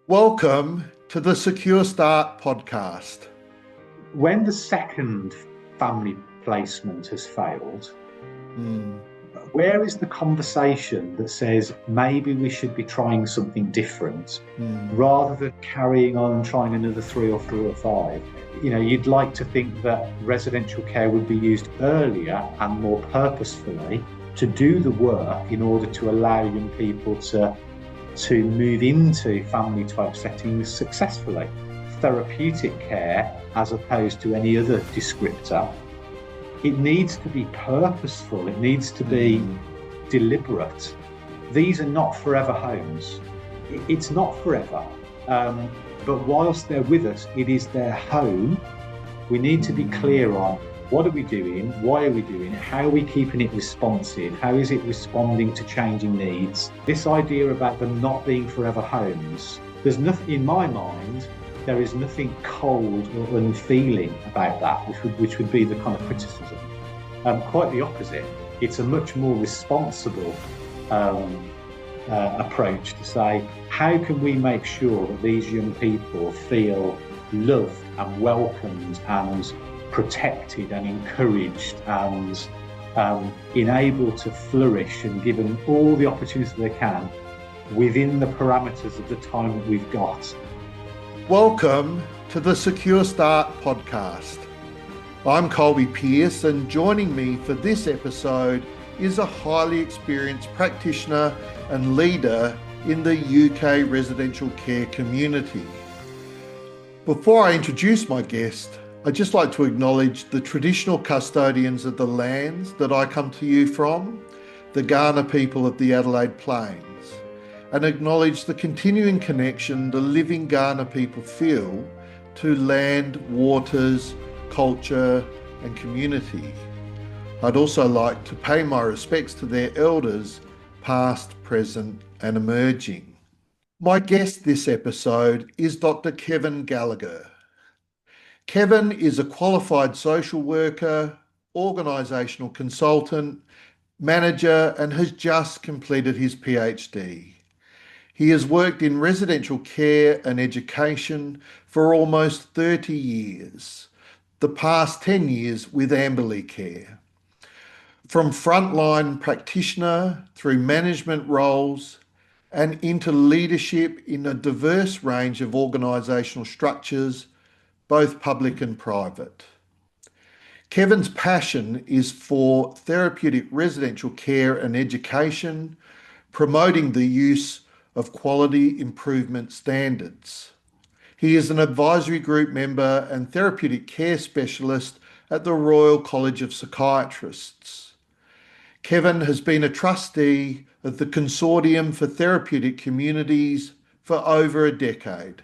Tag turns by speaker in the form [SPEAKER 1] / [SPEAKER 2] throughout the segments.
[SPEAKER 1] Welcome to the Secure Start podcast.
[SPEAKER 2] When the second family placement has failed,
[SPEAKER 1] Hmm.
[SPEAKER 2] where is the conversation that says maybe we should be trying something different
[SPEAKER 1] Hmm.
[SPEAKER 2] rather than carrying on and trying another three or four or five? You'd like to think that residential care would be used earlier and more purposefully to do the work in order to allow young people to move into family type settings successfully. Therapeutic care, as opposed to any other descriptor, it needs to be purposeful, it needs to be deliberate. These are not forever homes. It's not forever. But whilst they're with us, it is their home. We need to be clear on what are we doing, why are we doing it, how are we keeping it responsive, how is it responding to changing needs. This idea about them not being forever homes, there's nothing in my mind. There is nothing cold or unfeeling about that, which would be the kind of criticism. Quite the opposite. It's a much more responsible approach to say, how can we make sure that these young people feel loved and welcomed and protected and encouraged and enabled to flourish and given all the opportunities they can within the parameters of the time that we've got.
[SPEAKER 1] Welcome to the Secure Start podcast. I'm Colby Pearce, and joining me for this episode is a highly experienced practitioner and leader in the UK residential care community. Before I introduce my guest, I'd just like to acknowledge the traditional custodians of the lands that I come to you from, the Kaurna people of the Adelaide Plains, and acknowledge the continuing connection the living Kaurna people feel to land, waters, culture and community. I'd also like to pay my respects to their elders, past, present and emerging. My guest this episode is Dr. Kevin Gallagher. Kevin is a qualified social worker, organisational consultant, manager and has just completed his PhD. He has worked in residential care and education for almost 30 years, the past 10 years with Amberley Care. From frontline practitioner through management roles and into leadership in a diverse range of organisational structures, both public and private. Kevin's passion is for therapeutic residential care and education, promoting the use of quality improvement standards. He is an advisory group member and therapeutic care specialist at the Royal College of Psychiatrists. Kevin has been a trustee of the Consortium for Therapeutic Communities for over a decade,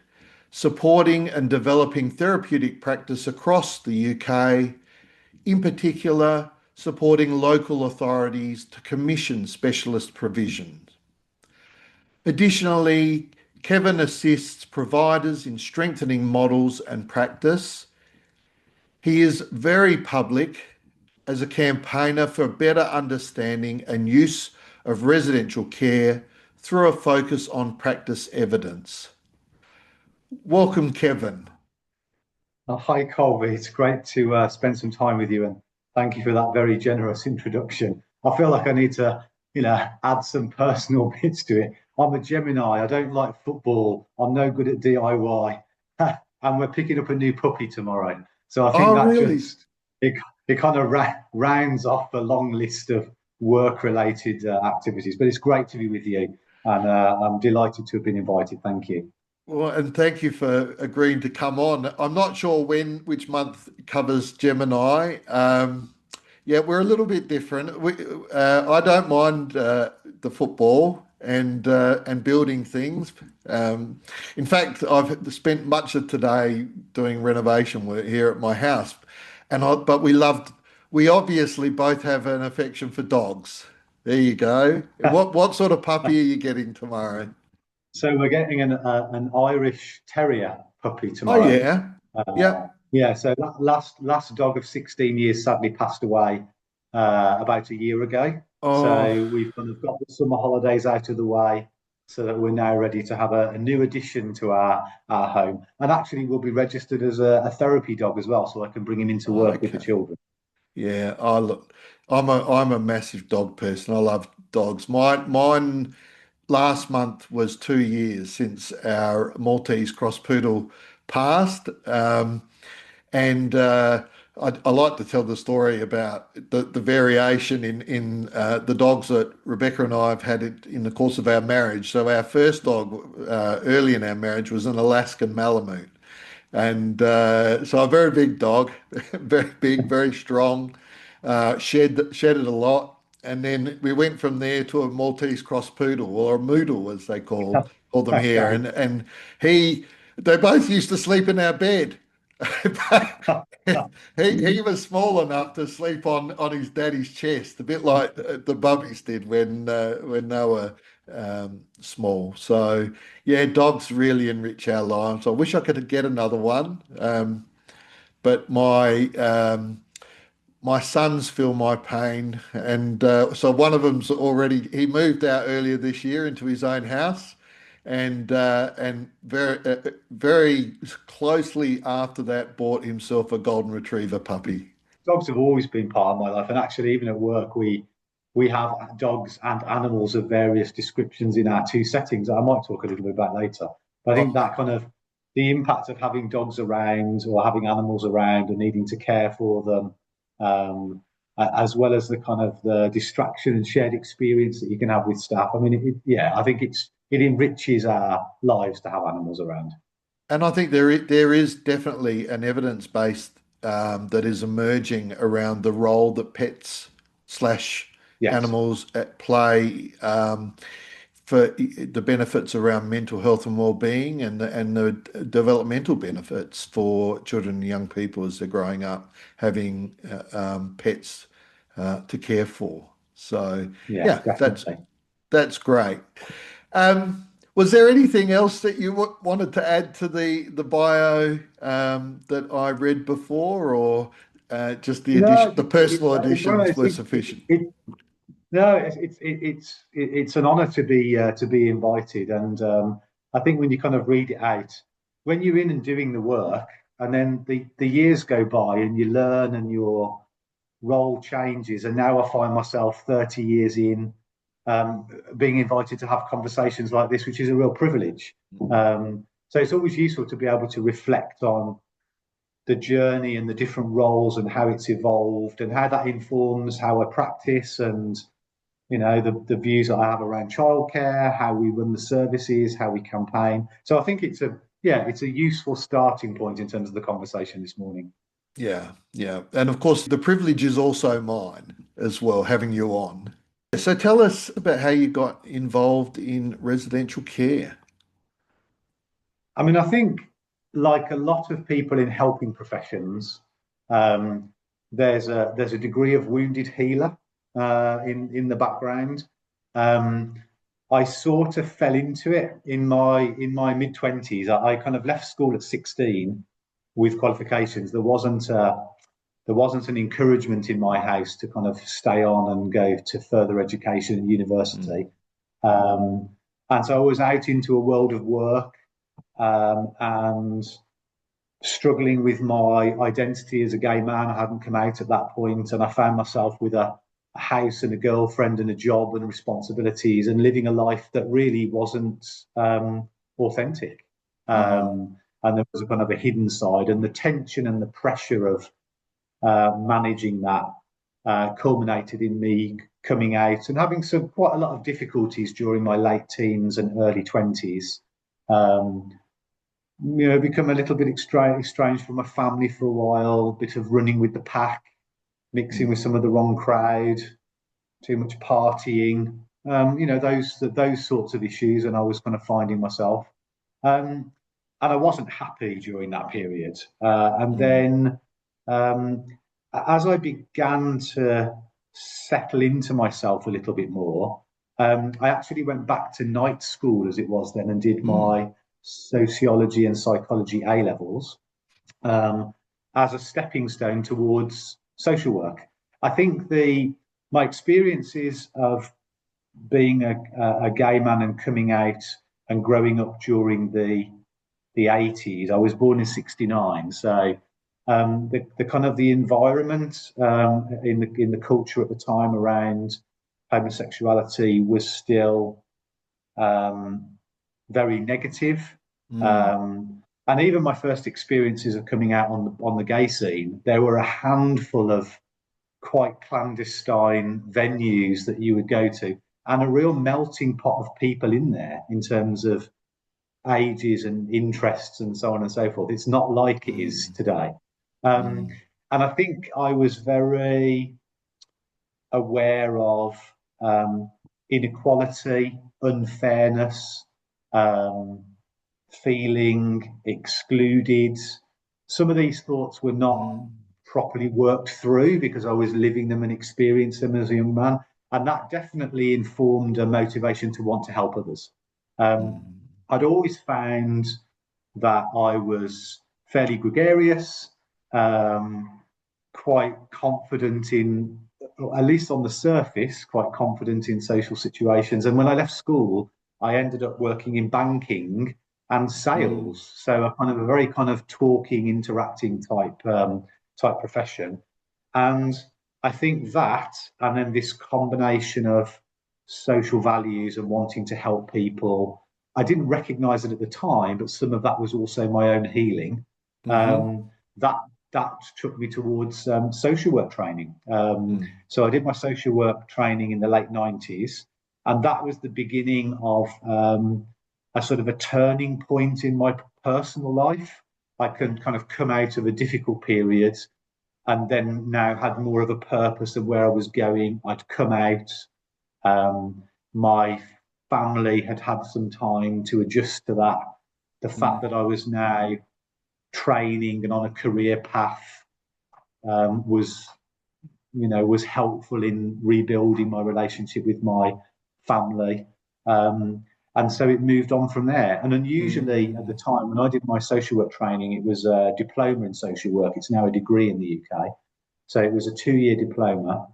[SPEAKER 1] supporting and developing therapeutic practice across the UK, in particular supporting local authorities to commission specialist provisions. Additionally, Kevin assists providers in strengthening models and practice. He is very public as a campaigner for better understanding and use of residential care through a focus on practice evidence. Welcome, Kevin.
[SPEAKER 2] Hi, Colby. It's great to spend some time with you, and thank you for that very generous introduction. I feel like I need to, add some personal bits to it. I'm a Gemini. I don't like football. I'm no good at DIY, and we're picking up a new puppy tomorrow. So I think
[SPEAKER 1] Oh,
[SPEAKER 2] that
[SPEAKER 1] really?
[SPEAKER 2] just it kind of rounds off a long list of work-related activities. But it's great to be with you, and I'm delighted to have been invited. Thank you.
[SPEAKER 1] Well, and thank you for agreeing to come on. I'm not sure which month covers Gemini. Yeah, we're a little bit different. I don't mind the football and building things. In fact, I've spent much of today doing renovation work here at my house, but we obviously both have an affection for dogs. There you go. What sort of puppy are you getting tomorrow?
[SPEAKER 2] So we're getting an Irish Terrier puppy
[SPEAKER 1] Oh
[SPEAKER 2] tomorrow.
[SPEAKER 1] yeah,
[SPEAKER 2] Uh,
[SPEAKER 1] yep.
[SPEAKER 2] yeah, so last dog of 16 years sadly passed away about a year ago.
[SPEAKER 1] Oh,
[SPEAKER 2] So we've kind of got the summer holidays out of the way. so that we're now ready to have a new addition to our home. And actually, we'll be registered as a therapy dog as well, so I can bring him into work with the
[SPEAKER 1] Okay.
[SPEAKER 2] children.
[SPEAKER 1] Yeah, I look. I'm a massive dog person. I love dogs. Mine last month was 2 years since our Maltese cross poodle passed. And I like to tell the story about the variation in the dogs that Rebecca and I have had it in the course of our marriage. So our first dog early in our marriage was an Alaskan Malamute. And so a very big dog, very big, very strong, shedded a lot. And then we went from there to a Maltese cross poodle, or a moodle as they call them here.
[SPEAKER 2] Okay.
[SPEAKER 1] And they both used to sleep in our bed. He was small enough to sleep on his daddy's chest, a bit like the bubbies did when they were small. So yeah, dogs really enrich our lives. I wish I could get another one, but my sons feel my pain, and so one of them's already he moved out earlier this year into his own house, and very closely after that bought himself a golden retriever puppy.
[SPEAKER 2] Dogs have always been part of my life, and actually, even at work, we have dogs and animals of various descriptions in our two settings. I might talk a little bit about later. But I think
[SPEAKER 1] Oh,
[SPEAKER 2] that kind of the impact of having dogs around or having animals around and needing to care for them, as well as the kind of the distraction and shared experience that you can have with staff. I mean, yeah, I think it enriches our lives to have animals around.
[SPEAKER 1] and I think there is definitely an evidence base that is emerging around the role that pets slash
[SPEAKER 2] Yes,
[SPEAKER 1] animals at play for the benefits around mental health and well-being, and the developmental benefits for children and young people as they're growing up, having pets to care for. So
[SPEAKER 2] yeah,
[SPEAKER 1] yeah,
[SPEAKER 2] definitely.
[SPEAKER 1] that's great. Was there anything else that you wanted to add to the bio that I read before, or just the
[SPEAKER 2] No,
[SPEAKER 1] addition, the personal
[SPEAKER 2] it's one of
[SPEAKER 1] additions
[SPEAKER 2] those
[SPEAKER 1] were
[SPEAKER 2] things.
[SPEAKER 1] sufficient?
[SPEAKER 2] No, it's an honour to be invited, and I think when you kind of read it out, when you're in and doing the work, and then the years go by and you learn and your role changes, and now I find myself 30 years in, being invited to have conversations like this, which is a real privilege. So it's always useful to be able to reflect on the journey and the different roles and how it's evolved and how that informs how I practice and the views that I have around childcare, how we run the services, how we campaign. So I think it's a useful starting point in terms of the conversation this morning.
[SPEAKER 1] Yeah, yeah. And of course, the privilege is also mine as well, having you on. So tell us about how you got involved in residential care.
[SPEAKER 2] I mean, I think like a lot of people in helping professions, um, there's a degree of wounded healer in the background. Um, I sort of fell into it in my mid-20s. I kind of left school at 16 with qualifications. There wasn't an encouragement in my house to kind of stay on and go to further education at
[SPEAKER 1] Mm,
[SPEAKER 2] university. Um, and so I was out into a world of work and struggling with my identity as a gay man. I hadn't come out at that point, and I found myself with a house and a girlfriend and a job and responsibilities and living a life that really wasn't authentic.
[SPEAKER 1] mm,
[SPEAKER 2] And there was a kind of a hidden side, and the tension and the pressure of managing that culminated in me coming out and having quite a lot of difficulties during my late teens and early 20s. Um, become a little bit estranged from my family for a while, a bit of running with the pack, mixing with
[SPEAKER 1] mm.
[SPEAKER 2] some of the wrong crowd, too much partying, those sorts of issues, and I was kind of finding myself. Um, and I wasn't happy during that period. And
[SPEAKER 1] Mm.
[SPEAKER 2] then um, as I began to settle into myself a little bit more, I actually went back to night school as it was then and did
[SPEAKER 1] Mm.
[SPEAKER 2] my sociology and psychology A levels um, as a stepping stone towards social work. I think the my experiences of being a gay man and coming out and growing up during the 80s. I was born in 69, so the kind of the environment in the culture at the time around homosexuality was still very negative. And even my first experiences of coming out on the gay scene, there were a handful of quite clandestine venues that you would go to, and a real melting pot of people in there in terms of ages and interests and so on and so forth. It's not like it is today. And I think I was very aware of inequality, unfairness, feeling excluded. Some of these thoughts were not properly worked through because I was living them and experiencing them as a young man. And that definitely informed a motivation to want to help others. I'd always found that I was fairly gregarious, quite confident in, at least on the surface, quite confident in social situations. And when I left school, I ended up working in banking and sales. So a very kind of talking, interacting type profession. And I think that, and then this combination of social values and wanting to help people, I didn't recognize it at the time, but some of that was also my own healing. That took me towards social work training. So I did my social work training in the late 90s, and that was the beginning of a sort of a turning point in my personal life. I can kind of come out of a difficult period and then now had more of a purpose of where I was going. I'd come out. My family had had some time to adjust to that. The fact that I was now training and on a career path was helpful in rebuilding my relationship with my family. And so it moved on from there. And unusually at the time when I did my social work training, it was a diploma in social work. It's now a degree in the UK. So it was a 2-year diploma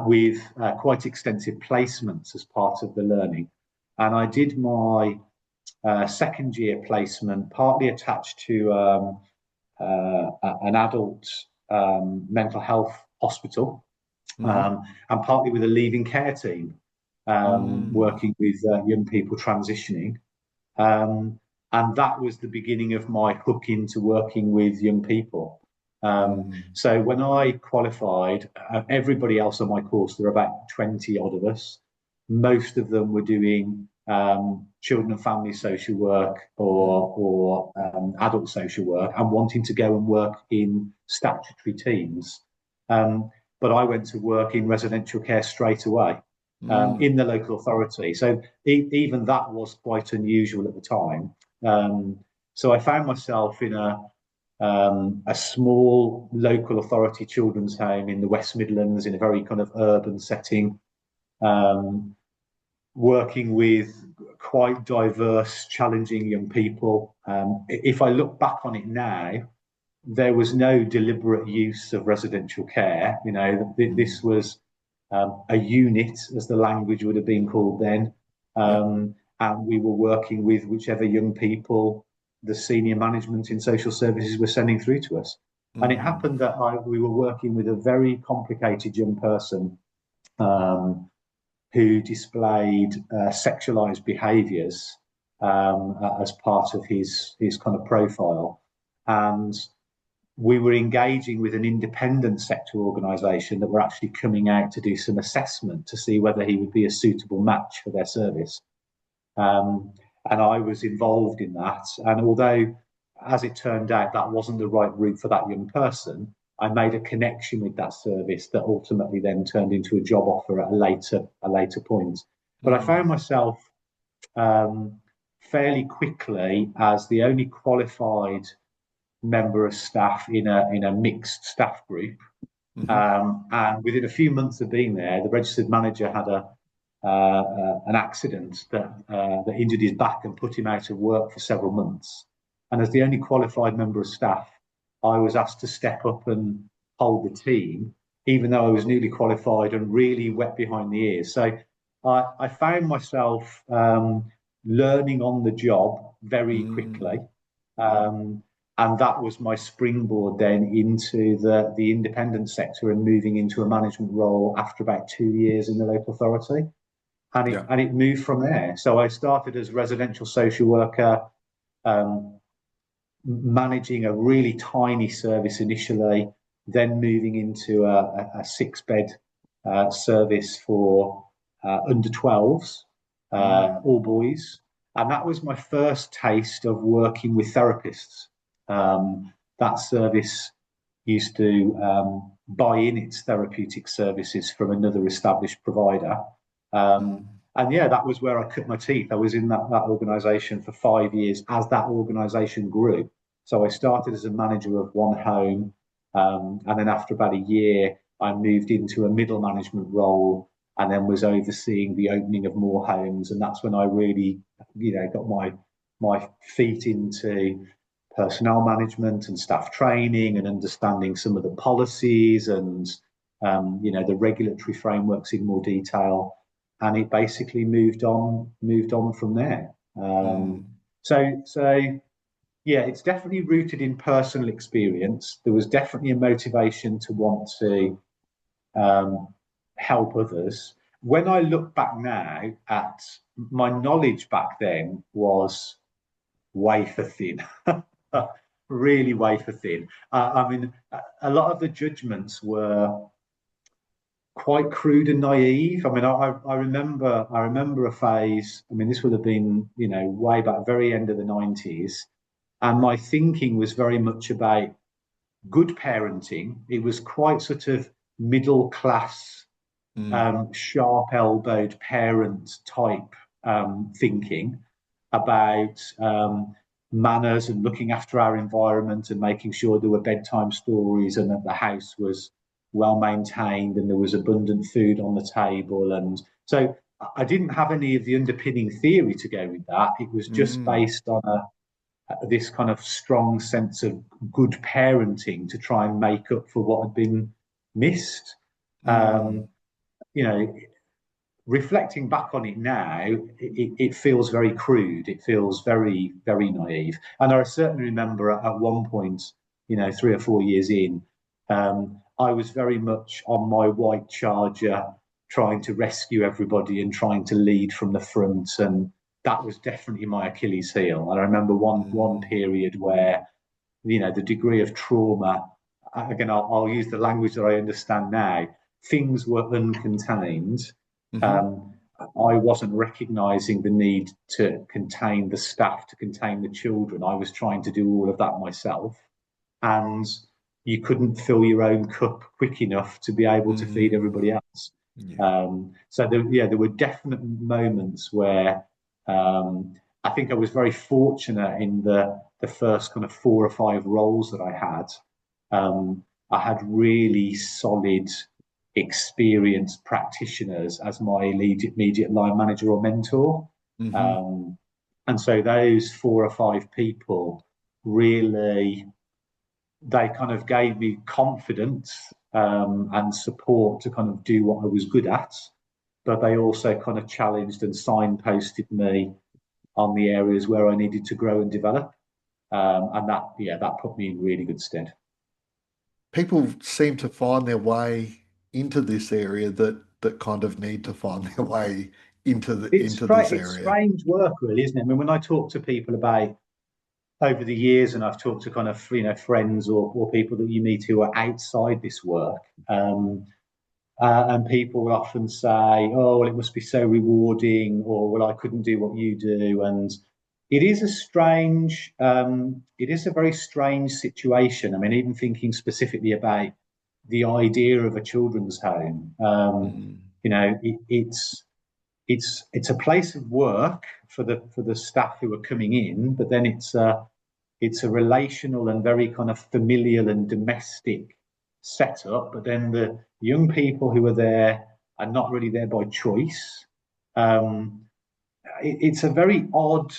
[SPEAKER 2] with quite extensive placements as part of the learning. And I did my second year placement partly attached to an adult mental health hospital and partly with a leaving care team. Working with young people transitioning. And that was the beginning of my hook into working with young people. So when I qualified, everybody else on my course, there were about 20 odd of us. Most of them were doing children and family social work or adult social work and wanting to go and work in statutory teams. But I went to work in residential care straight away. In the local authority. So even that was quite unusual at the time. So I found myself in a small local authority children's home in the West Midlands in a very kind of urban setting, working with quite diverse, challenging young people. If I look back on it now, there was no deliberate use of residential care. This was a unit, as the language would have been called then. And we were working with whichever young people the senior management in social services were sending through to us. And it happened that we were working with a very complicated young person who displayed sexualized behaviors as part of his kind of profile. And we were engaging with an independent sector organisation that were actually coming out to do some assessment to see whether he would be a suitable match for their service. And I was involved in that. And although, as it turned out, that wasn't the right route for that young person, I made a connection with that service that ultimately then turned into a job offer at a later point. But I found myself fairly quickly as the only qualified member of staff in a mixed staff group, and within a few months of being there, the registered manager had an accident that injured his back and put him out of work for several months. And as the only qualified member of staff, I was asked to step up and hold the team even though I was newly qualified and really wet behind the ears. So I found myself learning on the job very quickly. Um, and that was my springboard then into the independent sector and moving into a management role after about 2 years in the local authority.
[SPEAKER 1] Yeah.
[SPEAKER 2] And it moved from there. So I started as residential social worker, um, managing a really tiny service initially, then moving into a 6-bed service for under 12s, all boys. And that was my first taste of working with therapists. That service used to buy in its therapeutic services from another established provider. And yeah, that was where I cut my teeth. I was in that organisation for 5 years as that organisation grew. So I started as a manager of one home, and then after about a year, I moved into a middle management role, and then was overseeing the opening of more homes. And that's when I really, got my feet into personnel management and staff training and understanding some of the policies and the regulatory frameworks in more detail. And it basically moved on from there. So yeah, it's definitely rooted in personal experience. There was definitely a motivation to want to help others. When I look back now at my knowledge back then was wafer thin, really wafer thin. I mean, a lot of the judgments were quite crude and naive. I mean, I remember a phase. I mean, this would have been way back, very end of the 90s, and my thinking was very much about good parenting. It was quite sort of middle class, sharp elbowed parent type thinking about manners and looking after our environment and making sure there were bedtime stories and that the house was well maintained and there was abundant food on the table. And so I didn't have any of the underpinning theory to go with that. It was just based on this kind of strong sense of good parenting to try and make up for what had been missed. Reflecting back on it now, it feels very crude. It feels very, very naive. And I certainly remember at one point, 3 or 4 years in, I was very much on my white charger, trying to rescue everybody and trying to lead from the front. And that was definitely my Achilles heel. And I remember one period where, the degree of trauma, again, I'll use the language that I understand now, things were uncontained. I wasn't recognizing the need to contain the staff, to contain the children. I was trying to do all of that myself. And you couldn't fill your own cup quick enough to be able to feed everybody else. Yeah. So there were definite moments where I think I was very fortunate in the first kind of 4 or 5 roles that I had. I had really solid, experienced practitioners as my immediate line manager or mentor. And so those 4 or 5 people really, they kind of gave me confidence and support to kind of do what I was good at, but they also kind of challenged and signposted me on the areas where I needed to grow and develop. And that put me in really good stead.
[SPEAKER 1] People seem to find their way into this area that kind of need to find their way into this area.
[SPEAKER 2] It's strange work, really, isn't it? I mean, when I talk to people about over the years, and I've talked to kind of friends or people that you meet who are outside this work, and people will often say, "Oh, well, it must be so rewarding," or "Well, I couldn't do what you do," and it is a very strange situation. I mean, even thinking specifically about the idea of a children's home, it's a place of work for the staff who are coming in, but then it's a relational and very kind of familial and domestic setup. But then the young people who are there are not really there by choice. It's a very odd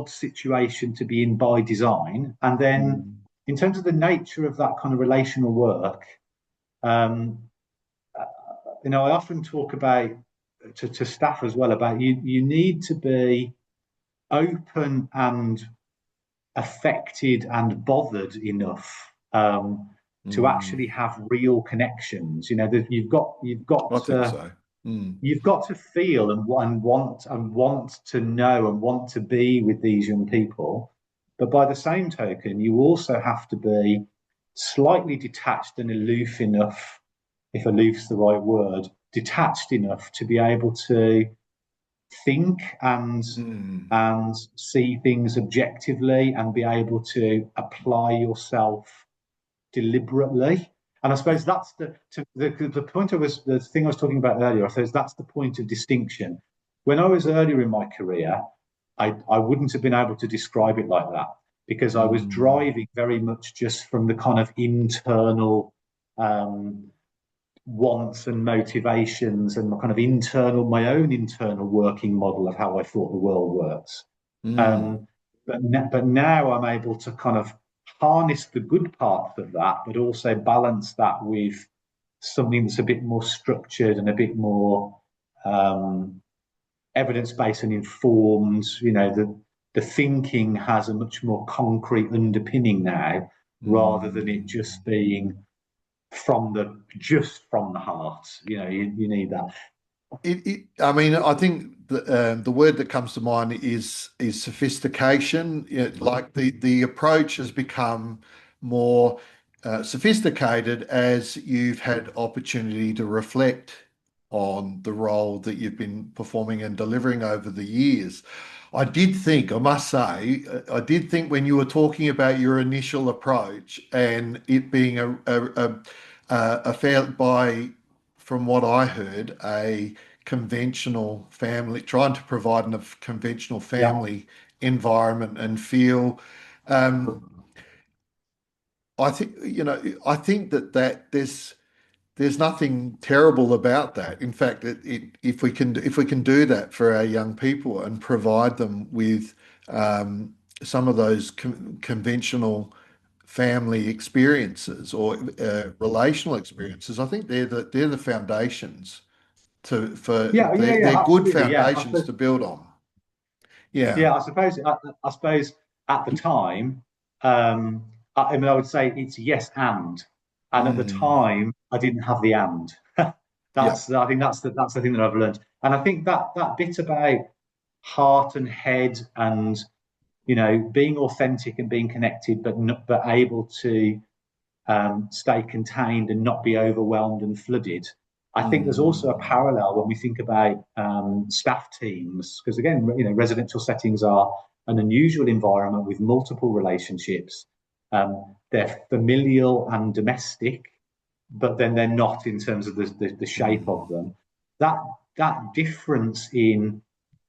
[SPEAKER 2] situation to be in by design. And then in terms of the nature of that kind of relational work, Um, I often talk about to staff as well about you need to be open and affected and bothered enough to actually have real connections. That
[SPEAKER 1] I think so.
[SPEAKER 2] you've got to feel and want to know and want to be with these young people. But by the same token, you also have to be slightly detached and aloof enough, if aloof's the right word, detached enough to be able to think and see things objectively and be able to apply yourself deliberately. And I suppose that's the point the thing I was talking about earlier. I suppose that's the point of distinction. When I was earlier in my career, I wouldn't have been able to describe it like that because I was driving very much just from the kind of internal wants and motivations and my own internal working model of how I thought the world works. But now I'm able to kind of harness the good parts of that, but also balance that with something that's a bit more structured and a bit more evidence-based and informed. The thinking has a much more concrete underpinning now, rather than it just being from the heart. You need that.
[SPEAKER 1] I think the word that comes to mind is sophistication. Like the approach has become more sophisticated as you've had opportunity to reflect on the role that you've been performing and delivering over the years. I must say, I did think when you were talking about your initial approach and it being a fair by, from what I heard, a conventional family, trying to provide a conventional
[SPEAKER 2] Yeah.
[SPEAKER 1] family environment and feel. I think that there's nothing terrible about that. In fact, if we can do that for our young people and provide them with some of those conventional family experiences or relational experiences, I think they're the foundations
[SPEAKER 2] Yeah,
[SPEAKER 1] they're good
[SPEAKER 2] absolutely. Yeah,
[SPEAKER 1] foundations to build on. Yeah.
[SPEAKER 2] I suppose at the time, I would say it's yes and at the
[SPEAKER 1] Mm.
[SPEAKER 2] time I didn't have the and.
[SPEAKER 1] Yeah.
[SPEAKER 2] I think that's the thing that I've learned, and I think that bit about heart and head and being authentic and being connected, but able to stay contained and not be overwhelmed and flooded. I think there's also a
[SPEAKER 1] Mm.
[SPEAKER 2] parallel when we think about staff teams, because again, residential settings are an unusual environment with multiple relationships. They're familial and domestic, but then they're not in terms of the shape of
[SPEAKER 1] Mm.
[SPEAKER 2] them. That difference in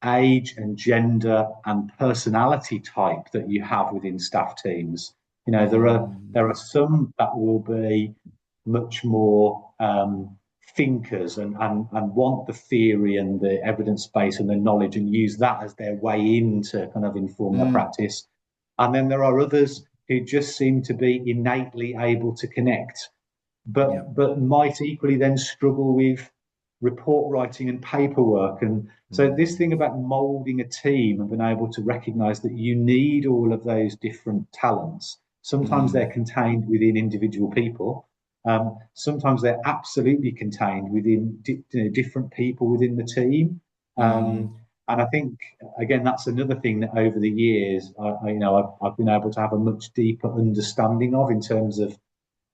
[SPEAKER 2] age and gender and personality type that you have within staff teams. There are some that will be much more thinkers and want the theory and the evidence base and the knowledge and use that as their way in to kind of inform their
[SPEAKER 1] Mm.
[SPEAKER 2] practice. And then there are others who just seem to be innately able to connect,
[SPEAKER 1] Yeah.
[SPEAKER 2] but might equally then struggle with report writing and paperwork. And so this
[SPEAKER 1] Mm.
[SPEAKER 2] thing about molding a team and being able to recognize that you need all of those different talents. Sometimes they're
[SPEAKER 1] Mm.
[SPEAKER 2] contained within individual people. Sometimes they're absolutely contained within different people within the team.
[SPEAKER 1] Mm.
[SPEAKER 2] And I think again that's another thing that over the years I've been able to have a much deeper understanding of in terms of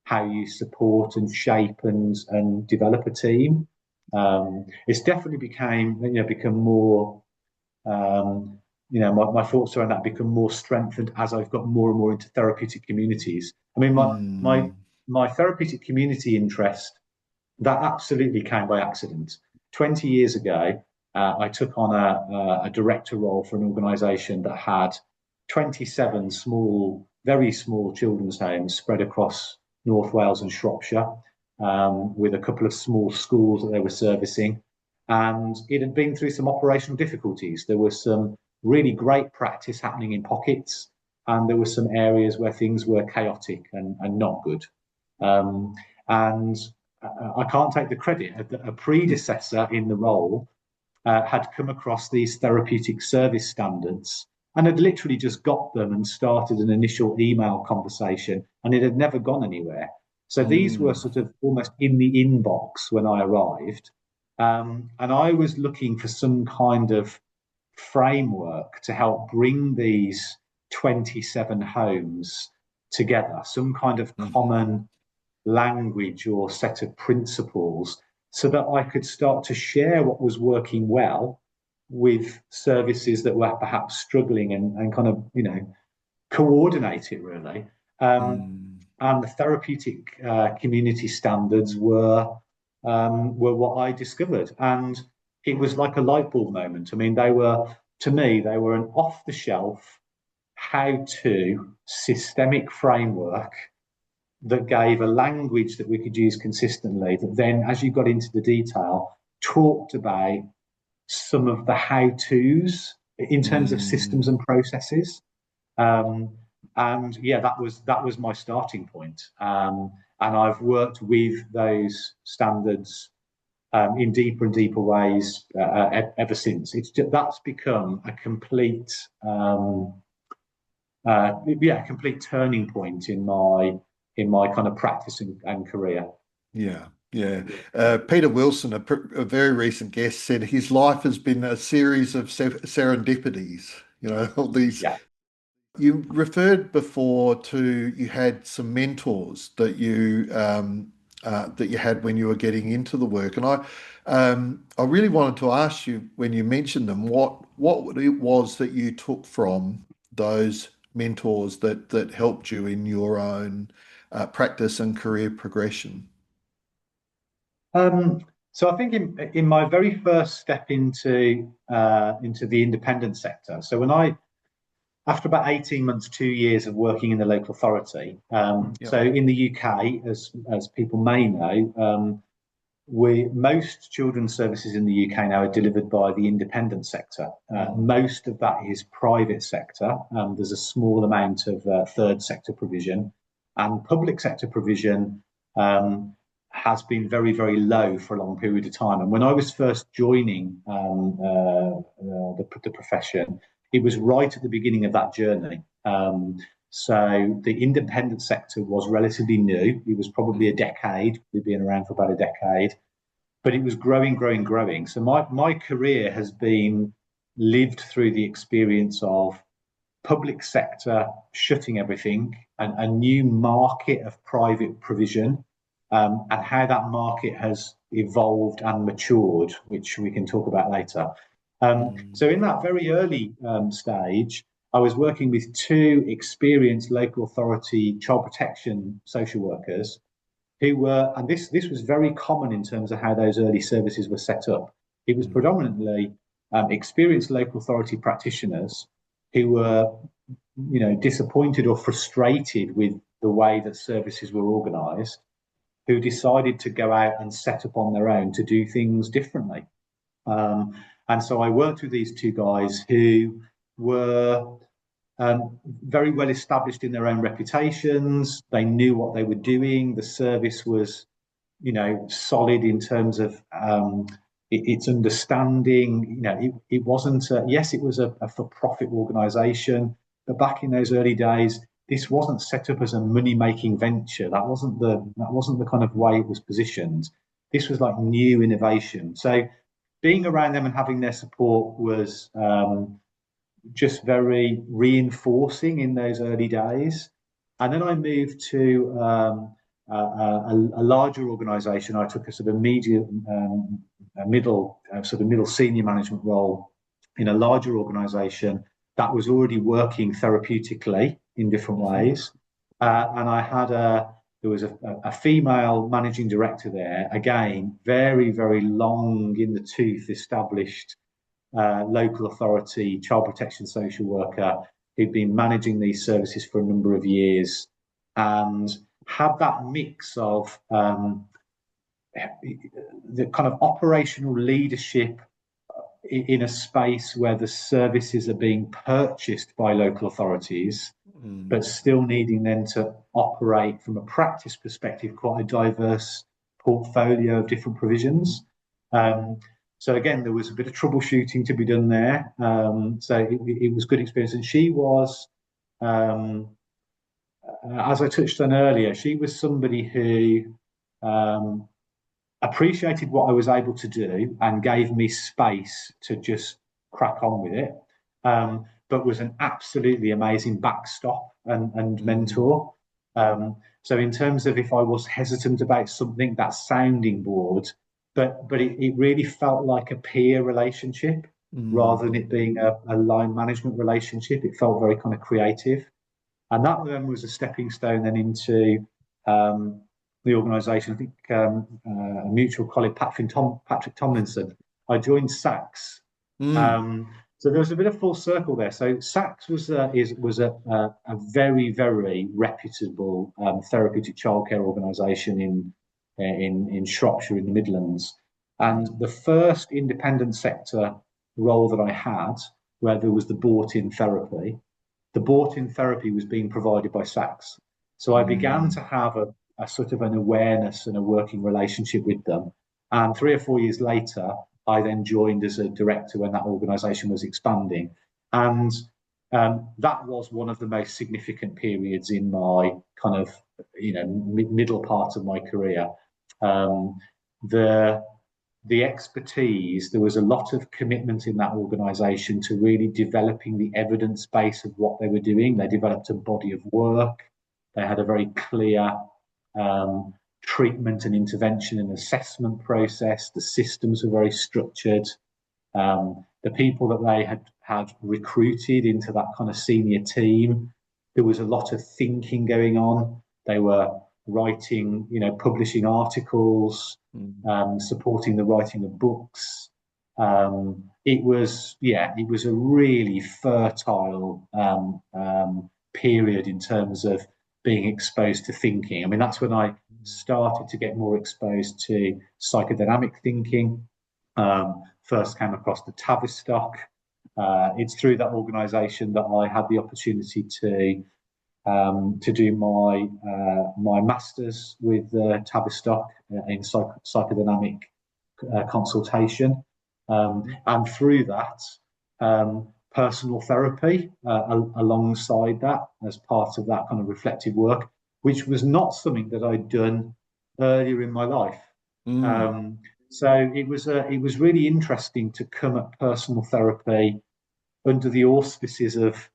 [SPEAKER 2] how you support and shape and develop a team. It's definitely become more. My thoughts around that become more strengthened as I've got more and more into therapeutic communities. I mean, my
[SPEAKER 1] Mm.
[SPEAKER 2] my therapeutic community interest that absolutely came by accident. 20 years ago, I took on a director role for an organisation that had 27 very small children's homes spread across North Wales and Shropshire, with a couple of small schools that they were servicing. And it had been through some operational difficulties. There was some really great practice happening in pockets, and there were some areas where things were chaotic and not good. Um, and I can't take the credit. A predecessor in the role had come across these therapeutic service standards and had literally just got them and started an initial email conversation, and it had never gone anywhere. So these were sort of almost in the inbox when I arrived. And I was looking for some kind of framework to help bring these 27 homes together, some kind of common language or set of principles, so that I could start to share what was working well with services that were perhaps struggling, and kind of, coordinate it really. And the therapeutic community standards were what I discovered, and it was like a light bulb moment. I mean, to me they were an off the shelf how-to systemic framework that gave a language that we could use consistently, that then, as you got into the detail, talked about some of the how-tos in terms of systems and processes. And yeah, that was my starting point. And I've worked with those standards in deeper and deeper ways ever since. That's become a complete complete turning point in my kind of practice and career.
[SPEAKER 1] Yeah. Peter Wilson, a very recent guest, said his life has been a series of serendipities. All these.
[SPEAKER 2] Yeah.
[SPEAKER 1] You referred before to, you had some mentors that you had when you were getting into the work, and I really wanted to ask you, when you mentioned them, what it was that you took from those mentors that helped you in your own practice and career progression.
[SPEAKER 2] So I think in my very first step into the independent sector, so after about 18 months, 2 years of working in the local authority, so in the UK, as people may know, most children's services in the UK now are delivered by the independent sector. Most of that is private sector. There's a small amount of third sector provision, and public sector provision has been very, very low for a long period of time. And when I was first joining the profession, it was right at the beginning of that journey. So the independent sector was relatively new. It was probably a decade. We'd been around for about a decade, but it was growing. So my career has been lived through the experience of public sector shutting everything, and a new market of private provision, and how that market has evolved and matured, which we can talk about later. So in that very early stage, I was working with two experienced local authority child protection social workers who were, and this was very common in terms of how those early services were set up. It was predominantly experienced local authority practitioners who were, disappointed or frustrated with the way that services were organised, who decided to go out and set up on their own to do things differently. And so I worked with these two guys who were very well established in their own reputations. They knew what they were doing. The service was, solid in terms of its understanding. It wasn't, yes, it was a for-profit organisation, but back in those early days, this wasn't set up as a money-making venture. That wasn't the kind of way it was positioned. This was like new innovation. So being around them and having their support was just very reinforcing in those early days. And then I moved to a larger organisation. I took a sort of middle senior management role in a larger organisation that was already working therapeutically in different ways. And I had there was a female managing director there, again, very, very long in the tooth, established local authority child protection social worker who'd been managing these services for a number of years, and had that mix of the kind of operational leadership in a space where the services are being purchased by local authorities, but still needing them to operate from a practice perspective, quite a diverse portfolio of different provisions. So again, there was a bit of troubleshooting to be done there. So it was good experience. And she was, as I touched on earlier, she was somebody who appreciated what I was able to do and gave me space to just crack on with it, but was an absolutely amazing backstop and mentor. So in terms of if I was hesitant about something, that sounding board, but it really felt like a peer relationship rather than it being a line management relationship. It felt very kind of creative. And that then was a stepping stone then into the organisation. I think a mutual colleague, Patrick Tomlinson. I joined SACS. So there was a bit of full circle there. So SACS was a very, very reputable therapeutic childcare organisation in Shropshire in the Midlands. And the first independent sector role that I had, where there was the bought-in therapy, was being provided by SACS. So I began to have a sort of an awareness and a working relationship with them. And 3 or 4 years later, I then joined as a director when that organisation was expanding. And that was one of the most significant periods in my kind of, middle part of my career. The expertise, there was a lot of commitment in that organisation to really developing the evidence base of what they were doing. They developed a body of work. They had a very clear treatment and intervention and assessment process. The systems were very structured. The people that they had recruited into that kind of senior team, there was a lot of thinking going on. They were writing, publishing articles, supporting the writing of books. It was a really fertile period in terms of being exposed to thinking. I mean, that's when I started to get more exposed to psychodynamic thinking. First came across the Tavistock. It's through that organisation that I had the opportunity to do my masters with Tavistock in psychodynamic consultation, and through that, personal therapy alongside that as part of that kind of reflective work, which was not something that I'd done earlier in my life. So it was really interesting to come at personal therapy under the auspices of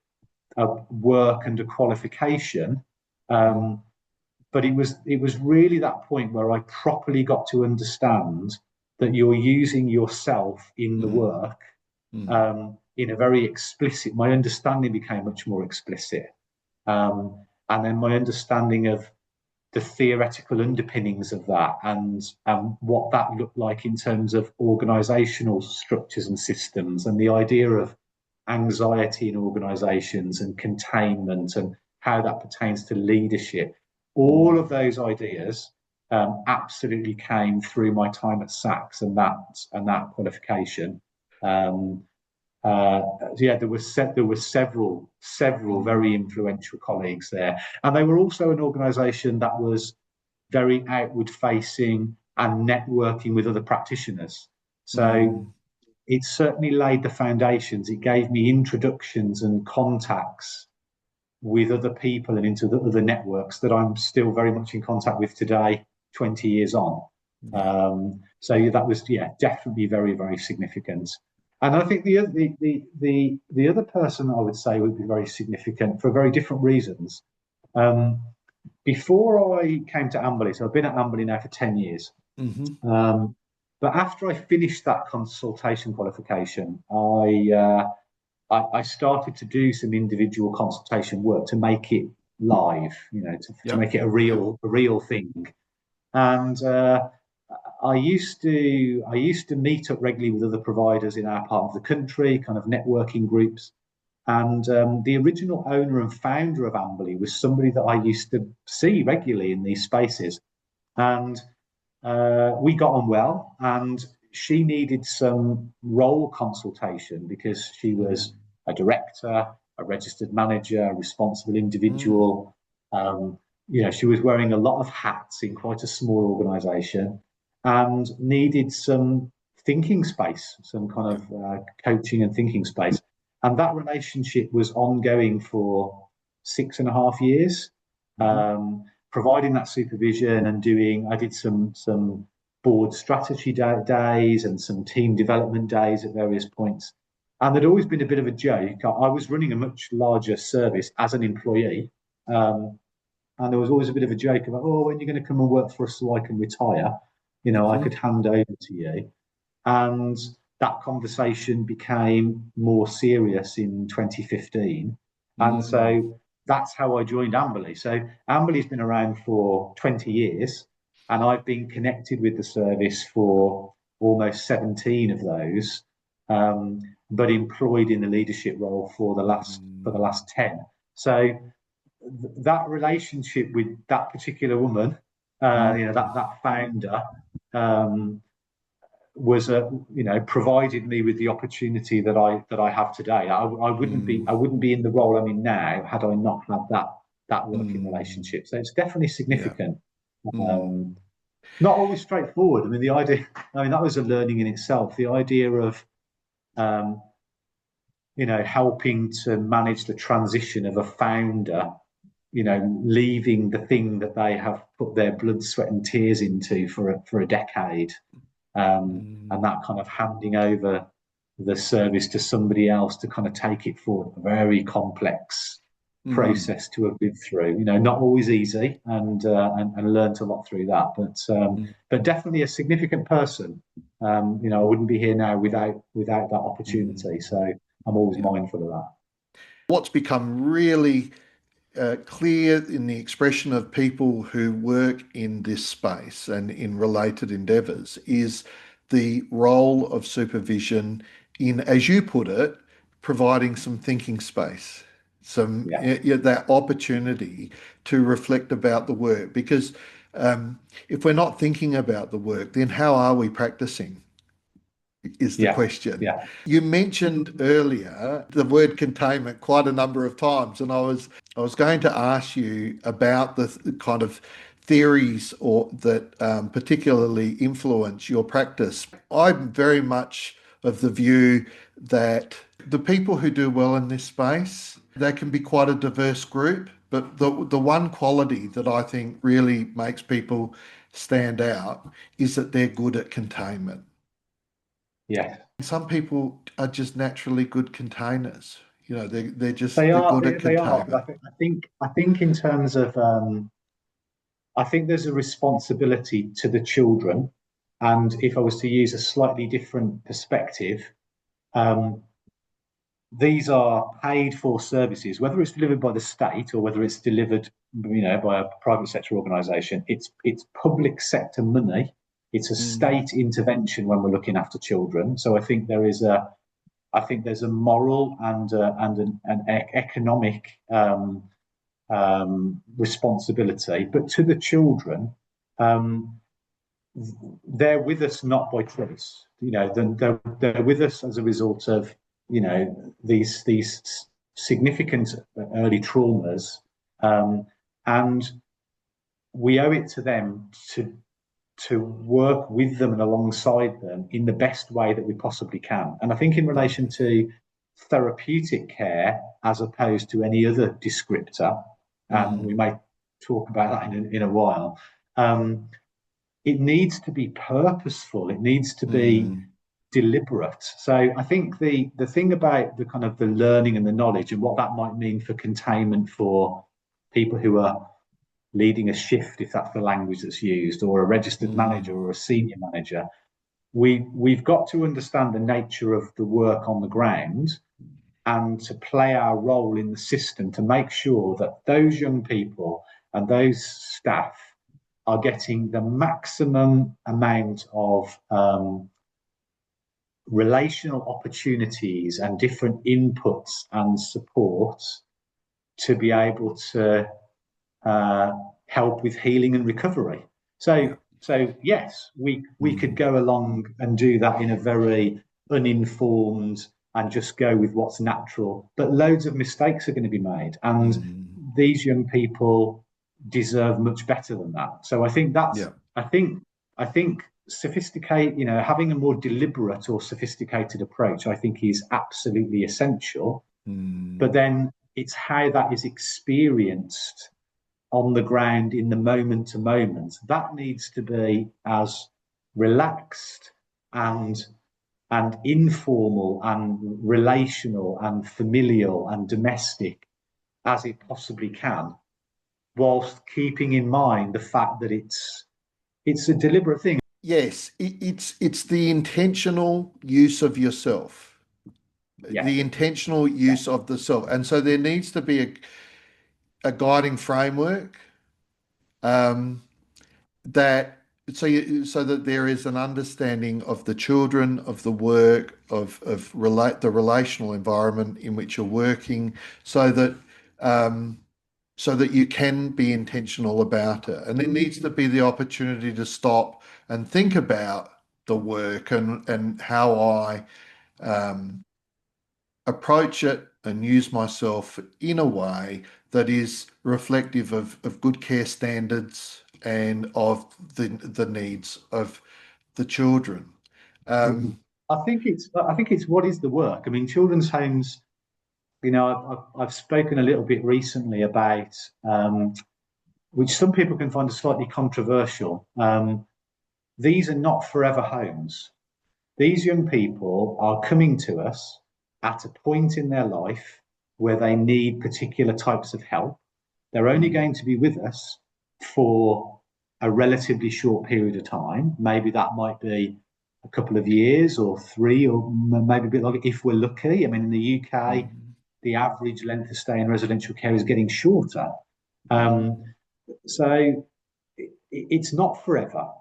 [SPEAKER 2] work and a qualification, but it was really that point where I properly got to understand that you're using yourself in the work in a very explicit. My understanding became much more explicit, and then my understanding of the theoretical underpinnings of that and what that looked like in terms of organisational structures and systems, and the idea of anxiety in organisations and containment and how that pertains to leadership. All of those ideas absolutely came through my time at SACS and that qualification. There were several very influential colleagues there, and they were also an organisation that was very outward facing and networking with other practitioners. So it certainly laid the foundations. It gave me introductions and contacts with other people and into the other networks that I'm still very much in contact with today, 20 years on. So that was definitely very, very significant. And I think the other person I would say would be very significant for very different reasons. Before I came to Amberley, so I've been at Amberley now for 10 years. But after I finished that consultation qualification, I started to do some individual consultation work to make it live, to make it a real thing. And I used to meet up regularly with other providers in our part of the country, kind of networking groups. And the original owner and founder of Amberley was somebody that I used to see regularly in these spaces. And we got on well, and she needed some role consultation because she was a director, a registered manager, a responsible individual, she was wearing a lot of hats in quite a small organisation and needed some thinking space, some kind of coaching and thinking space. And that relationship was ongoing for 6.5 years, providing that supervision and I did some board strategy days and some team development days at various points. And there'd always been a bit of a joke. I was running a much larger service as an employee. And there was always a bit of a joke about, when you're going to come and work for us so I can retire, I could hand over to you. And that conversation became more serious in 2015. And so that's how I joined Amberley. So Amberley's been around for 20 years, and I've been connected with the service for almost 17 of those, but employed in the leadership role for the last 10. So that relationship with that particular woman, that founder, was provided me with the opportunity that I have today. I wouldn't be in the role I'm in now had I not had that working relationship. So it's definitely significant. Not always straightforward. I mean, that was a learning in itself. The idea of helping to manage the transition of a founder, leaving the thing that they have put their blood, sweat, and tears into for a decade. And that kind of handing over the service to somebody else to kind of take it forward, a very complex process to have lived through. Not always easy, and learned a lot through that. But definitely a significant person. I wouldn't be here now without that opportunity. So I'm always mindful of that.
[SPEAKER 1] What's become really clear in the expression of people who work in this space and in related endeavours is the role of supervision in, as you put it, providing some thinking space, that opportunity to reflect about the work. Because if we're not thinking about the work, then how are we practicing? Is the question.
[SPEAKER 2] Yeah.
[SPEAKER 1] You mentioned earlier the word containment quite a number of times, and I was going to ask you about the kind of theories that particularly influence your practice. I'm very much of the view that the people who do well in this space, they can be quite a diverse group, but the one quality that I think really makes people stand out is that they're good at containment.
[SPEAKER 2] Yeah.
[SPEAKER 1] Some people are just naturally good containers. They're good at containment.
[SPEAKER 2] They are. But I think in terms of I think there's a responsibility to the children, and if I was to use a slightly different perspective, these are paid for services, whether it's delivered by the state or whether it's delivered, by a private sector organisation. It's public sector money. It's a state intervention when we're looking after children. So I think there's a moral and an economic responsibility. But to the children, they're with us not by choice. They're with us as a result of these significant early traumas, and we owe it to them to work with them and alongside them in the best way that we possibly can. And I think in relation to therapeutic care, as opposed to any other descriptor, and we may talk about that in a while, it needs to be purposeful. It needs to be deliberate. So I think the thing about the kind of the learning and the knowledge and what that might mean for containment for people who are leading a shift, if that's the language that's used, or a registered manager or a senior manager, we've got to understand the nature of the work on the ground and to play our role in the system to make sure that those young people and those staff are getting the maximum amount of relational opportunities and different inputs and supports to be able to help with healing and recovery. So yes, we could go along and do that in a very uninformed and just go with what's natural, but loads of mistakes are going to be made, and these young people deserve much better than that. So I think that's,
[SPEAKER 1] Yeah.
[SPEAKER 2] I think sophisticate, having a more deliberate or sophisticated approach, I think is absolutely essential. But then it's how that is experienced on the ground in the moment to moment. That needs to be as relaxed and informal and relational and familial and domestic as it possibly can, whilst keeping in mind the fact that it's a deliberate thing.
[SPEAKER 1] Yes, it's the intentional use of yourself,
[SPEAKER 2] Yeah,
[SPEAKER 1] the intentional
[SPEAKER 2] yeah,
[SPEAKER 1] use of the self, and so there needs to be a guiding framework, um, that so that there is an understanding of the children, of the work, of relate the relational environment in which you're working, so that um, so that you can be intentional about it. And there needs to be the opportunity to stop and think about the work and how I um, approach it and use myself in a way that is reflective of good care standards and of the needs of the children.
[SPEAKER 2] absolutely.
[SPEAKER 1] Um,
[SPEAKER 2] I think it's what is the work. I mean, children's homes. I've spoken a little bit recently about which some people can find slightly controversial. These are not forever homes. These young people are coming to us at a point in their life where they need particular types of help. They're only
[SPEAKER 1] mm,
[SPEAKER 2] going to be with us for a relatively short period of time. Maybe that might be a couple of years or three, or maybe a bit longer if we're lucky. I mean, in the UK,
[SPEAKER 1] mm,
[SPEAKER 2] the average length of stay in residential care is getting shorter.
[SPEAKER 1] mm,
[SPEAKER 2] Um, so it's not forever.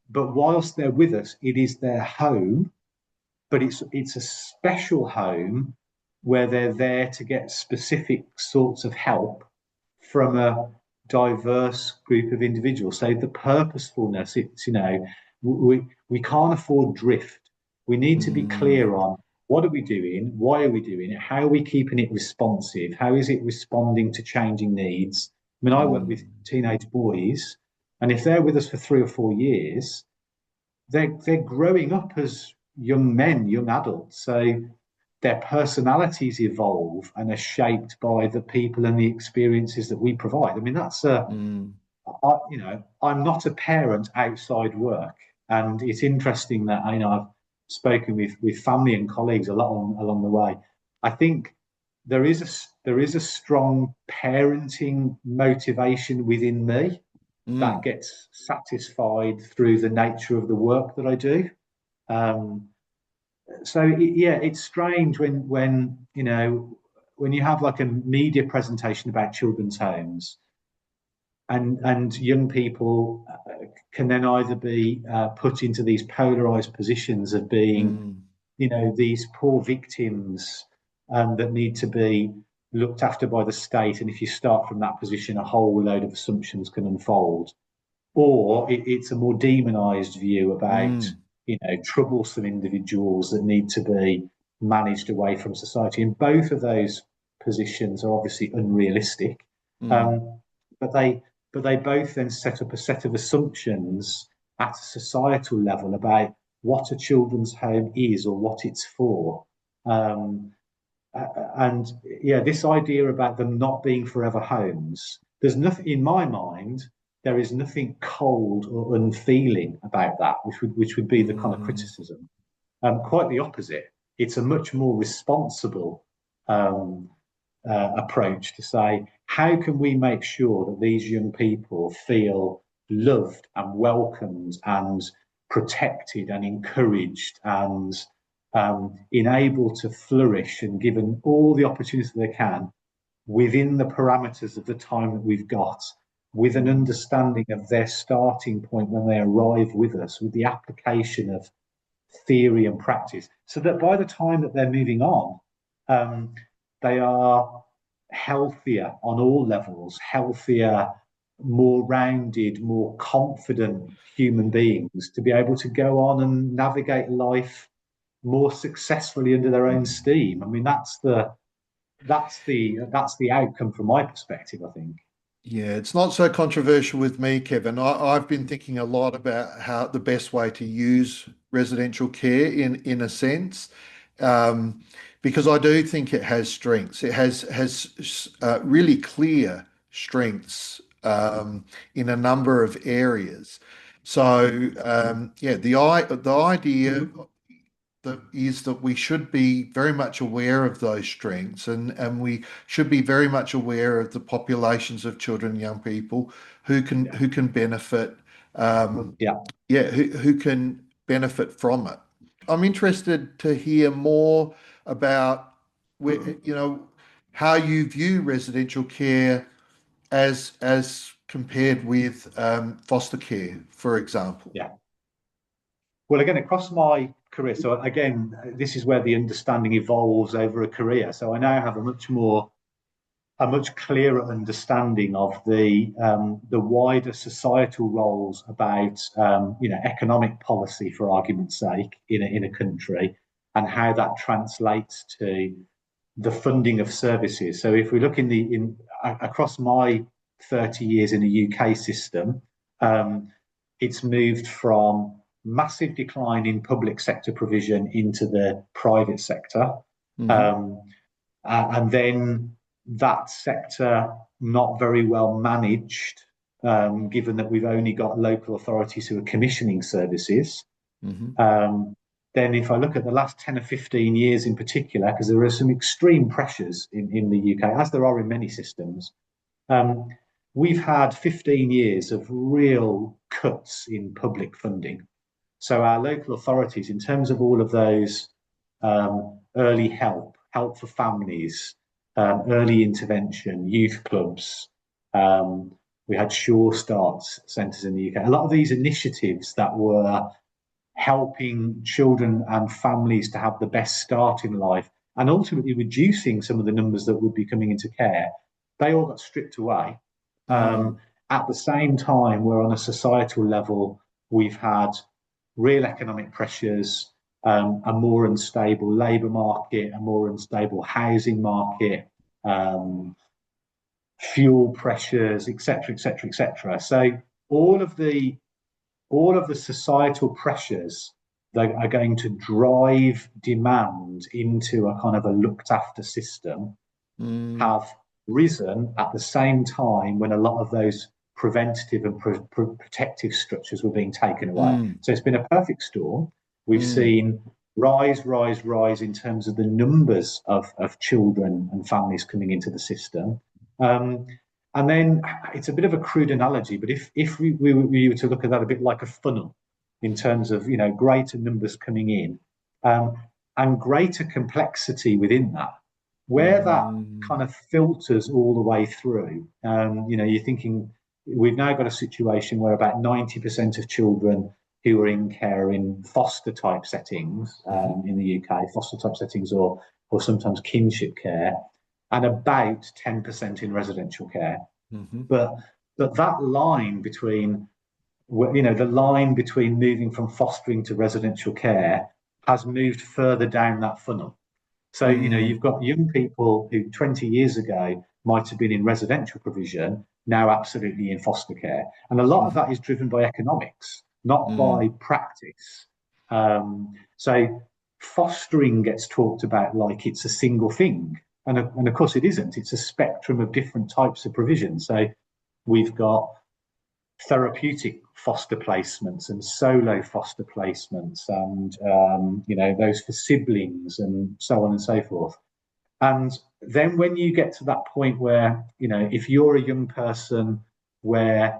[SPEAKER 2] But whilst they're with us, it is their home, but it's a special home where they're there to get specific sorts of help from a diverse group of individuals. So the purposefulness, we can't afford drift. We need to be
[SPEAKER 1] mm,
[SPEAKER 2] clear on what are we doing, why are we doing it, how are we keeping it responsive, how is it responding to changing needs. I mean, I work with
[SPEAKER 1] mm,
[SPEAKER 2] teenage boys, and if they're with us for 3 or 4 years, they're growing up as young men, young adults. So their personalities evolve and are shaped by the people and the experiences that we provide. I mean,
[SPEAKER 1] mm,
[SPEAKER 2] I'm not a parent outside work, and it's interesting that I've spoken with family and colleagues a lot along the way. I think there is a strong parenting motivation within me that
[SPEAKER 1] mm.
[SPEAKER 2] gets satisfied through the nature of the work that I do. Um, so yeah, it's strange when you have like a media presentation about children's homes, and young people can then either be put into these polarized positions of being,
[SPEAKER 1] Mm,
[SPEAKER 2] these poor victims that need to be looked after by the state. And if you start from that position, a whole load of assumptions can unfold. Or it's a more demonized view about,
[SPEAKER 1] mm,
[SPEAKER 2] troublesome individuals that need to be managed away from society. And both of those positions are obviously unrealistic.
[SPEAKER 1] mm,
[SPEAKER 2] Um, but they both then set up a set of assumptions at a societal level about what a children's home is or what it's for. Um, and yeah, this idea about them not being forever homes, there's nothing in my mind. There is nothing cold or unfeeling about that, which would be the kind of
[SPEAKER 1] mm,
[SPEAKER 2] criticism. Quite the opposite. It's a much more responsible um, approach to say, how can we make sure that these young people feel loved and welcomed and protected and encouraged and enabled to flourish and given all the opportunities they can within the parameters of the time that we've got, with an
[SPEAKER 1] mm,
[SPEAKER 2] understanding of their starting point when they arrive with us, with the application of theory and practice, so that by the time that they're moving on, um, they are healthier on all levels, healthier, more rounded, more confident human beings to be able to go on and navigate life more successfully under their own
[SPEAKER 1] mm.
[SPEAKER 2] steam. I mean, that's the outcome from my perspective, I think.
[SPEAKER 1] Yeah, it's not so controversial with me, Kevin. I've been thinking a lot about how the best way to use residential care in a sense, um, because I do think it has strengths. It has really clear strengths in a number of areas. So yeah, the idea that is that we should be very much aware of those strengths, and we should be very much aware of the populations of children and young people
[SPEAKER 2] Yeah.
[SPEAKER 1] who can benefit
[SPEAKER 2] Yeah.
[SPEAKER 1] who can benefit from it. I'm interested to hear more about you know how you view residential care as compared with foster care, for example.
[SPEAKER 2] Yeah. Well, again, across my career, so again, this is where the understanding evolves over a career. So I now have a much clearer understanding of the wider societal roles about economic policy, for argument's sake, in a country, and how that translates to the funding of services. So if we look in across my 30 years in the UK system, um, it's moved from massive decline in public sector provision into the private sector.
[SPEAKER 1] Hmm.
[SPEAKER 2] Um, and then that sector not very well managed, given that we've only got local authorities who are commissioning services.
[SPEAKER 1] Hmm.
[SPEAKER 2] Um, then, if I look at the last 10 or 15 years in particular, because there are some extreme pressures in the UK, as there are in many systems, um, we've had 15 years of real cuts in public funding. So, our local authorities, in terms of all of those early help for families, early intervention, youth clubs, um, we had Sure Starts centres in the UK. A lot of these initiatives that were helping children and families to have the best start in life and ultimately reducing some of the numbers that would be coming into care, they all got stripped away.
[SPEAKER 1] Mm.
[SPEAKER 2] Um, at the same time, where on a societal level, we've had real economic pressures, a more unstable labour market, a more unstable housing market, um, fuel pressures, etc., etc., etc. So all of the all of the societal pressures that are going to drive demand into a kind of a looked after system
[SPEAKER 1] Mm.
[SPEAKER 2] have risen at the same time when a lot of those preventative and protective structures were being taken away.
[SPEAKER 1] Mm.
[SPEAKER 2] So it's been a perfect storm. We've
[SPEAKER 1] Mm.
[SPEAKER 2] seen rise in terms of the numbers of children and families coming into the system. Um, and then it's a bit of a crude analogy, but if we were to look at that a bit like a funnel in terms of greater numbers coming in um, and greater complexity within that, where that
[SPEAKER 1] Mm.
[SPEAKER 2] kind of filters all the way through. You're thinking we've now got a situation where about 90% of children who are in care in foster type settings
[SPEAKER 1] Mhm.
[SPEAKER 2] in the UK, foster type settings or sometimes kinship care, and about 10% in residential care.
[SPEAKER 1] Mhm.
[SPEAKER 2] But but that line between the line between moving from fostering to residential care has moved further down that funnel. So, you've
[SPEAKER 1] Mm.
[SPEAKER 2] got young people who 20 years ago might have been in residential provision, now absolutely in foster care. And a lot of
[SPEAKER 1] Mhm.
[SPEAKER 2] that is driven by economics, not by
[SPEAKER 1] Mm.
[SPEAKER 2] practice. So, fostering gets talked about like it's a single thing. And of course, it isn't. It's a spectrum of different types of provision. So, we've got therapeutic foster placements and solo foster placements and those for siblings and so on and so forth. And then when you get to that point where if you're a young person where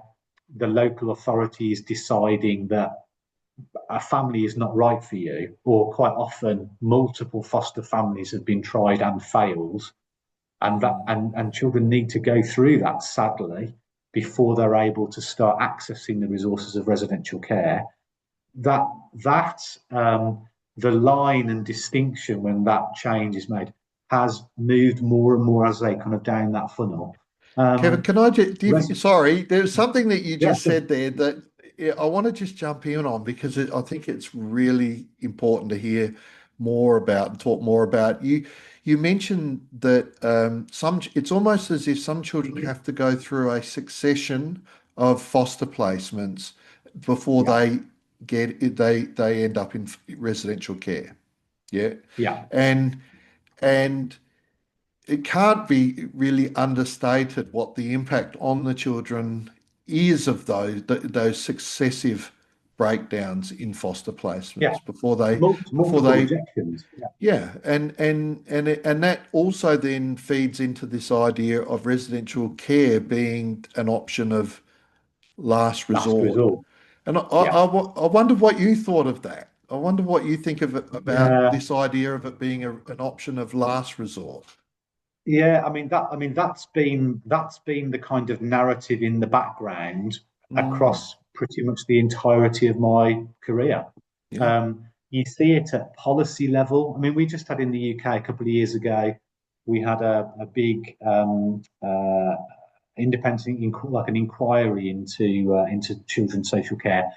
[SPEAKER 2] the local authority is deciding that a family is not right for you, or quite often multiple foster families have been tried and failed, and that
[SPEAKER 1] Mm.
[SPEAKER 2] and children need to go through that sadly before they're able to start accessing the resources of residential care. That that the line and distinction when that change is made has moved more and more as they kind of down that funnel.
[SPEAKER 1] Kevin,
[SPEAKER 2] Um,
[SPEAKER 1] can I just,
[SPEAKER 2] res-
[SPEAKER 1] sorry, there's something that you
[SPEAKER 2] yeah,
[SPEAKER 1] just said there that I want to just jump in on because I think it's really important to hear more about and talk more about. you mentioned that it's almost as if some children have to go through a succession of foster placements before
[SPEAKER 2] Yeah,
[SPEAKER 1] they end up in residential care. Yeah.
[SPEAKER 2] yeah,
[SPEAKER 1] And and it can't be really understated what the impact on the children is of those successive breakdowns in foster
[SPEAKER 2] yeah.
[SPEAKER 1] placements before
[SPEAKER 2] Multiple
[SPEAKER 1] they
[SPEAKER 2] rejections. Yeah,
[SPEAKER 1] yeah, and that also then feeds into this idea of residential care being an option of last
[SPEAKER 2] last
[SPEAKER 1] resort.
[SPEAKER 2] resort.
[SPEAKER 1] And
[SPEAKER 2] Yeah,
[SPEAKER 1] I wonder what you thought of that. I wonder what you think of it, about
[SPEAKER 2] yeah.
[SPEAKER 1] this idea of it being an option of last resort.
[SPEAKER 2] Yeah, that's been the kind of narrative in the background
[SPEAKER 1] Mm,
[SPEAKER 2] across pretty much the entirety of my career.
[SPEAKER 1] yeah.
[SPEAKER 2] You see it at policy level. I mean, we just had in the UK a couple of years ago, we had a big independent like an inquiry into children's social care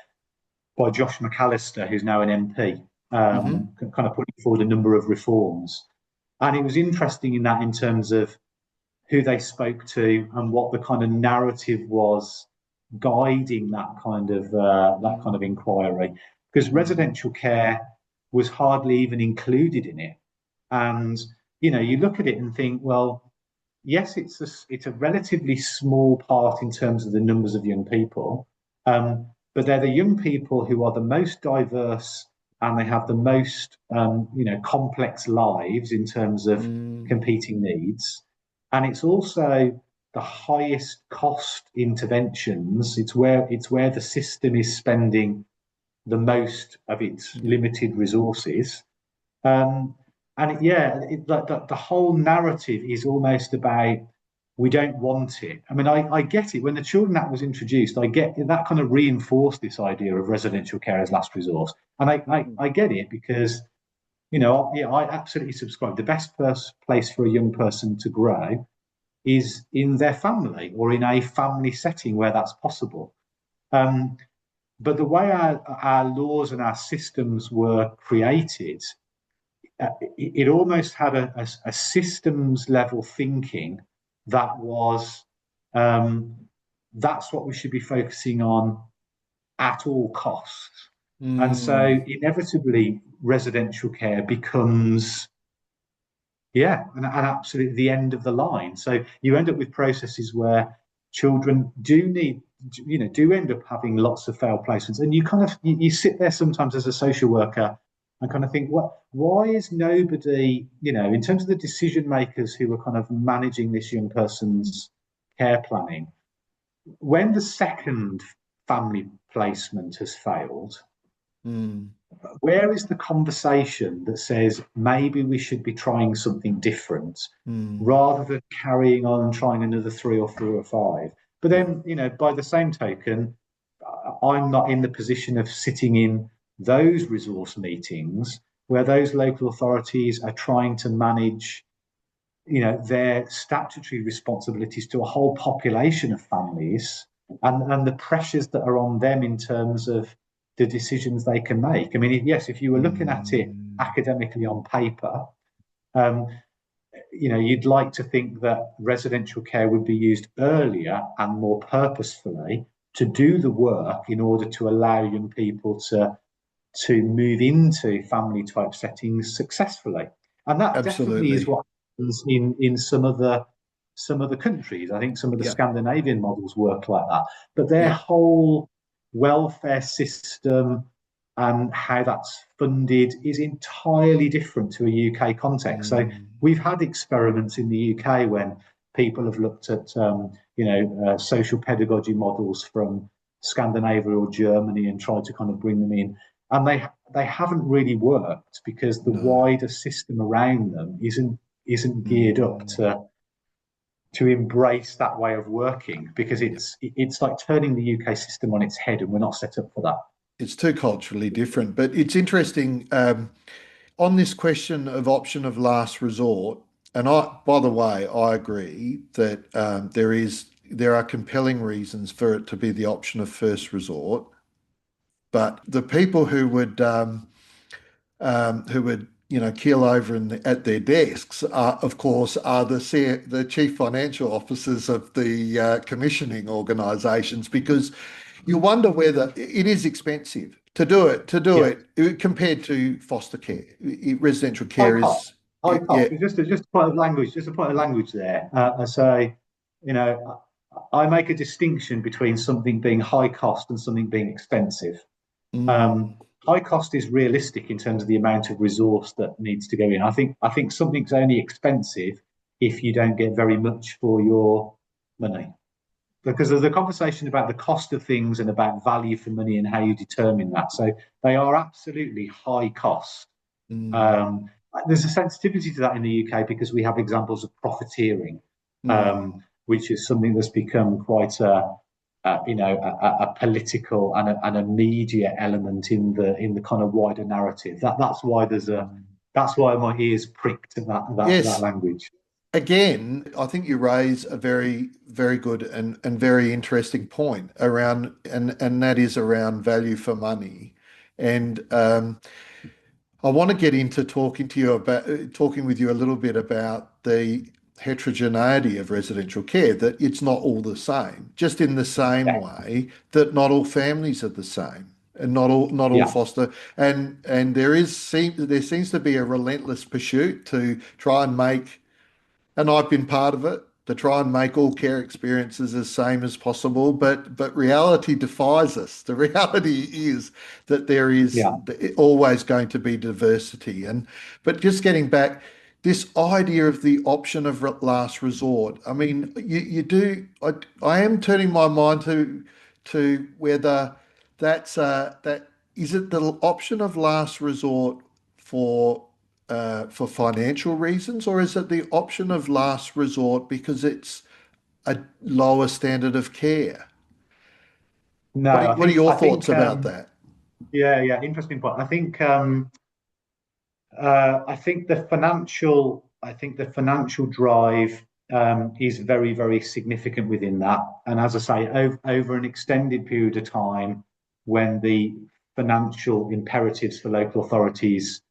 [SPEAKER 2] by Josh McAllister, who's now an MP,
[SPEAKER 1] Hmm.
[SPEAKER 2] kind of putting forward a number of reforms. And it was interesting in that in terms of who they spoke to and what the kind of narrative was guiding that kind of inquiry, because
[SPEAKER 1] Mm,
[SPEAKER 2] residential care was hardly even included in it. And you look at it and think, well, yes, it's a relatively small part in terms of the numbers of young people, but they're the young people who are the most diverse and they have the most complex lives in terms of
[SPEAKER 1] mm,
[SPEAKER 2] competing needs, and it's also the highest cost interventions. It's where the system is spending the most of its
[SPEAKER 1] yeah.
[SPEAKER 2] limited resources. Um, the whole narrative is almost about we don't want it. I mean, I get it. When the Children Act was introduced, I get that kind of reinforced this idea of residential care as last resource. And I get it because, yeah, I absolutely subscribe. The best place for a young person to grow is in their family or in a family setting where that's possible. Um, but the way our laws and our systems were created, it almost had a systems level thinking that was um, that's what we should be focusing on at all costs. And so
[SPEAKER 1] Mm,
[SPEAKER 2] inevitably residential care becomes, yeah, and absolutely the end of the line. So you end up with processes where children do end up having lots of failed placements, and you sit there sometimes as a social worker and kind of think, what? Why is nobody, in terms of the decision makers who are kind of managing this young person's care planning, when the second family placement has failed,
[SPEAKER 1] mm,
[SPEAKER 2] where is the conversation that says maybe we should be trying something different
[SPEAKER 1] mm,
[SPEAKER 2] rather than carrying on and trying another three or four or five? But
[SPEAKER 1] yeah.
[SPEAKER 2] then, by the same token, I'm not in the position of sitting in those resource meetings where those local authorities are trying to manage, their statutory responsibilities to a whole population of families, and the pressures that are on them in terms of the decisions they can make. I mean, yes, if you were looking at it
[SPEAKER 1] Mm,
[SPEAKER 2] academically on paper, um, you'd like to think that residential care would be used earlier and more purposefully to do the work in order to allow young people to move into family type settings successfully. And that definitely is
[SPEAKER 1] absolutely.
[SPEAKER 2] what happens in some of the countries. I think some of the
[SPEAKER 1] Yeah.
[SPEAKER 2] Scandinavian models work like that. But their
[SPEAKER 1] Yeah.
[SPEAKER 2] whole welfare system and how that's funded is entirely different to a UK context. So
[SPEAKER 1] Mm,
[SPEAKER 2] we've had experiments in the UK when people have looked at social pedagogy models from Scandinavia or Germany and tried to kind of bring them in, and they haven't really worked because the
[SPEAKER 1] no.
[SPEAKER 2] wider system around them isn't geared up
[SPEAKER 1] Mm,
[SPEAKER 2] to embrace that way of working, because
[SPEAKER 1] yeah.
[SPEAKER 2] it's like turning the UK system on its head, and we're not set up for that.
[SPEAKER 1] It's too culturally different, but it's interesting on this question of option of last resort. And by the way, I agree that there are compelling reasons for it to be the option of first resort. But the people who would keel over at their desks, of course, are the chief financial officers of the commissioning organisations, because you wonder whether it is expensive to do
[SPEAKER 2] Yeah.
[SPEAKER 1] it compared to foster care. Residential
[SPEAKER 2] High
[SPEAKER 1] care
[SPEAKER 2] cost.
[SPEAKER 1] is,
[SPEAKER 2] High
[SPEAKER 1] yeah.
[SPEAKER 2] cost. Just a point of language. Just a point of language there. I say, I make a distinction between something being high cost and something being expensive.
[SPEAKER 1] Mm,
[SPEAKER 2] Um, High cost is realistic in terms of the amount of resource that needs to go in. I think something's only expensive if you don't get very much for your money. Because there's a conversation about the cost of things and about value for money and how you determine that. So they are absolutely high cost.
[SPEAKER 1] mm,
[SPEAKER 2] Um, there's a sensitivity to that in the UK because we have examples of profiteering,
[SPEAKER 1] mm.
[SPEAKER 2] which is something that's become quite a political and a media element in the kind of wider narrative. That's why my ears pricked at that
[SPEAKER 1] Yes.
[SPEAKER 2] language.
[SPEAKER 1] Again, I think you raise a very, very good and very interesting point around, and that is around value for money. And I want to get into talking with you a little bit about the heterogeneity of residential care, that it's not all the same, just in the same
[SPEAKER 2] Yeah,
[SPEAKER 1] way that not all families are the same. And not all
[SPEAKER 2] yeah,
[SPEAKER 1] foster, and there seems to be a relentless pursuit to try and make, and I've been part of it, to try and make all care experiences as same as possible. But reality defies us. The reality is that there is
[SPEAKER 2] yeah.
[SPEAKER 1] always going to be diversity. But just getting back, this idea of the option of last resort. I mean, you do. I am turning my mind to whether that is it the option of last resort for financial reasons, or is it the option of last resort because it's a lower standard of care?
[SPEAKER 2] No,
[SPEAKER 1] What are your thoughts about that?
[SPEAKER 2] yeah, interesting point. I think the financial drive is very, very significant within that. And as I say, over an extended period of time, when the financial imperatives for local authorities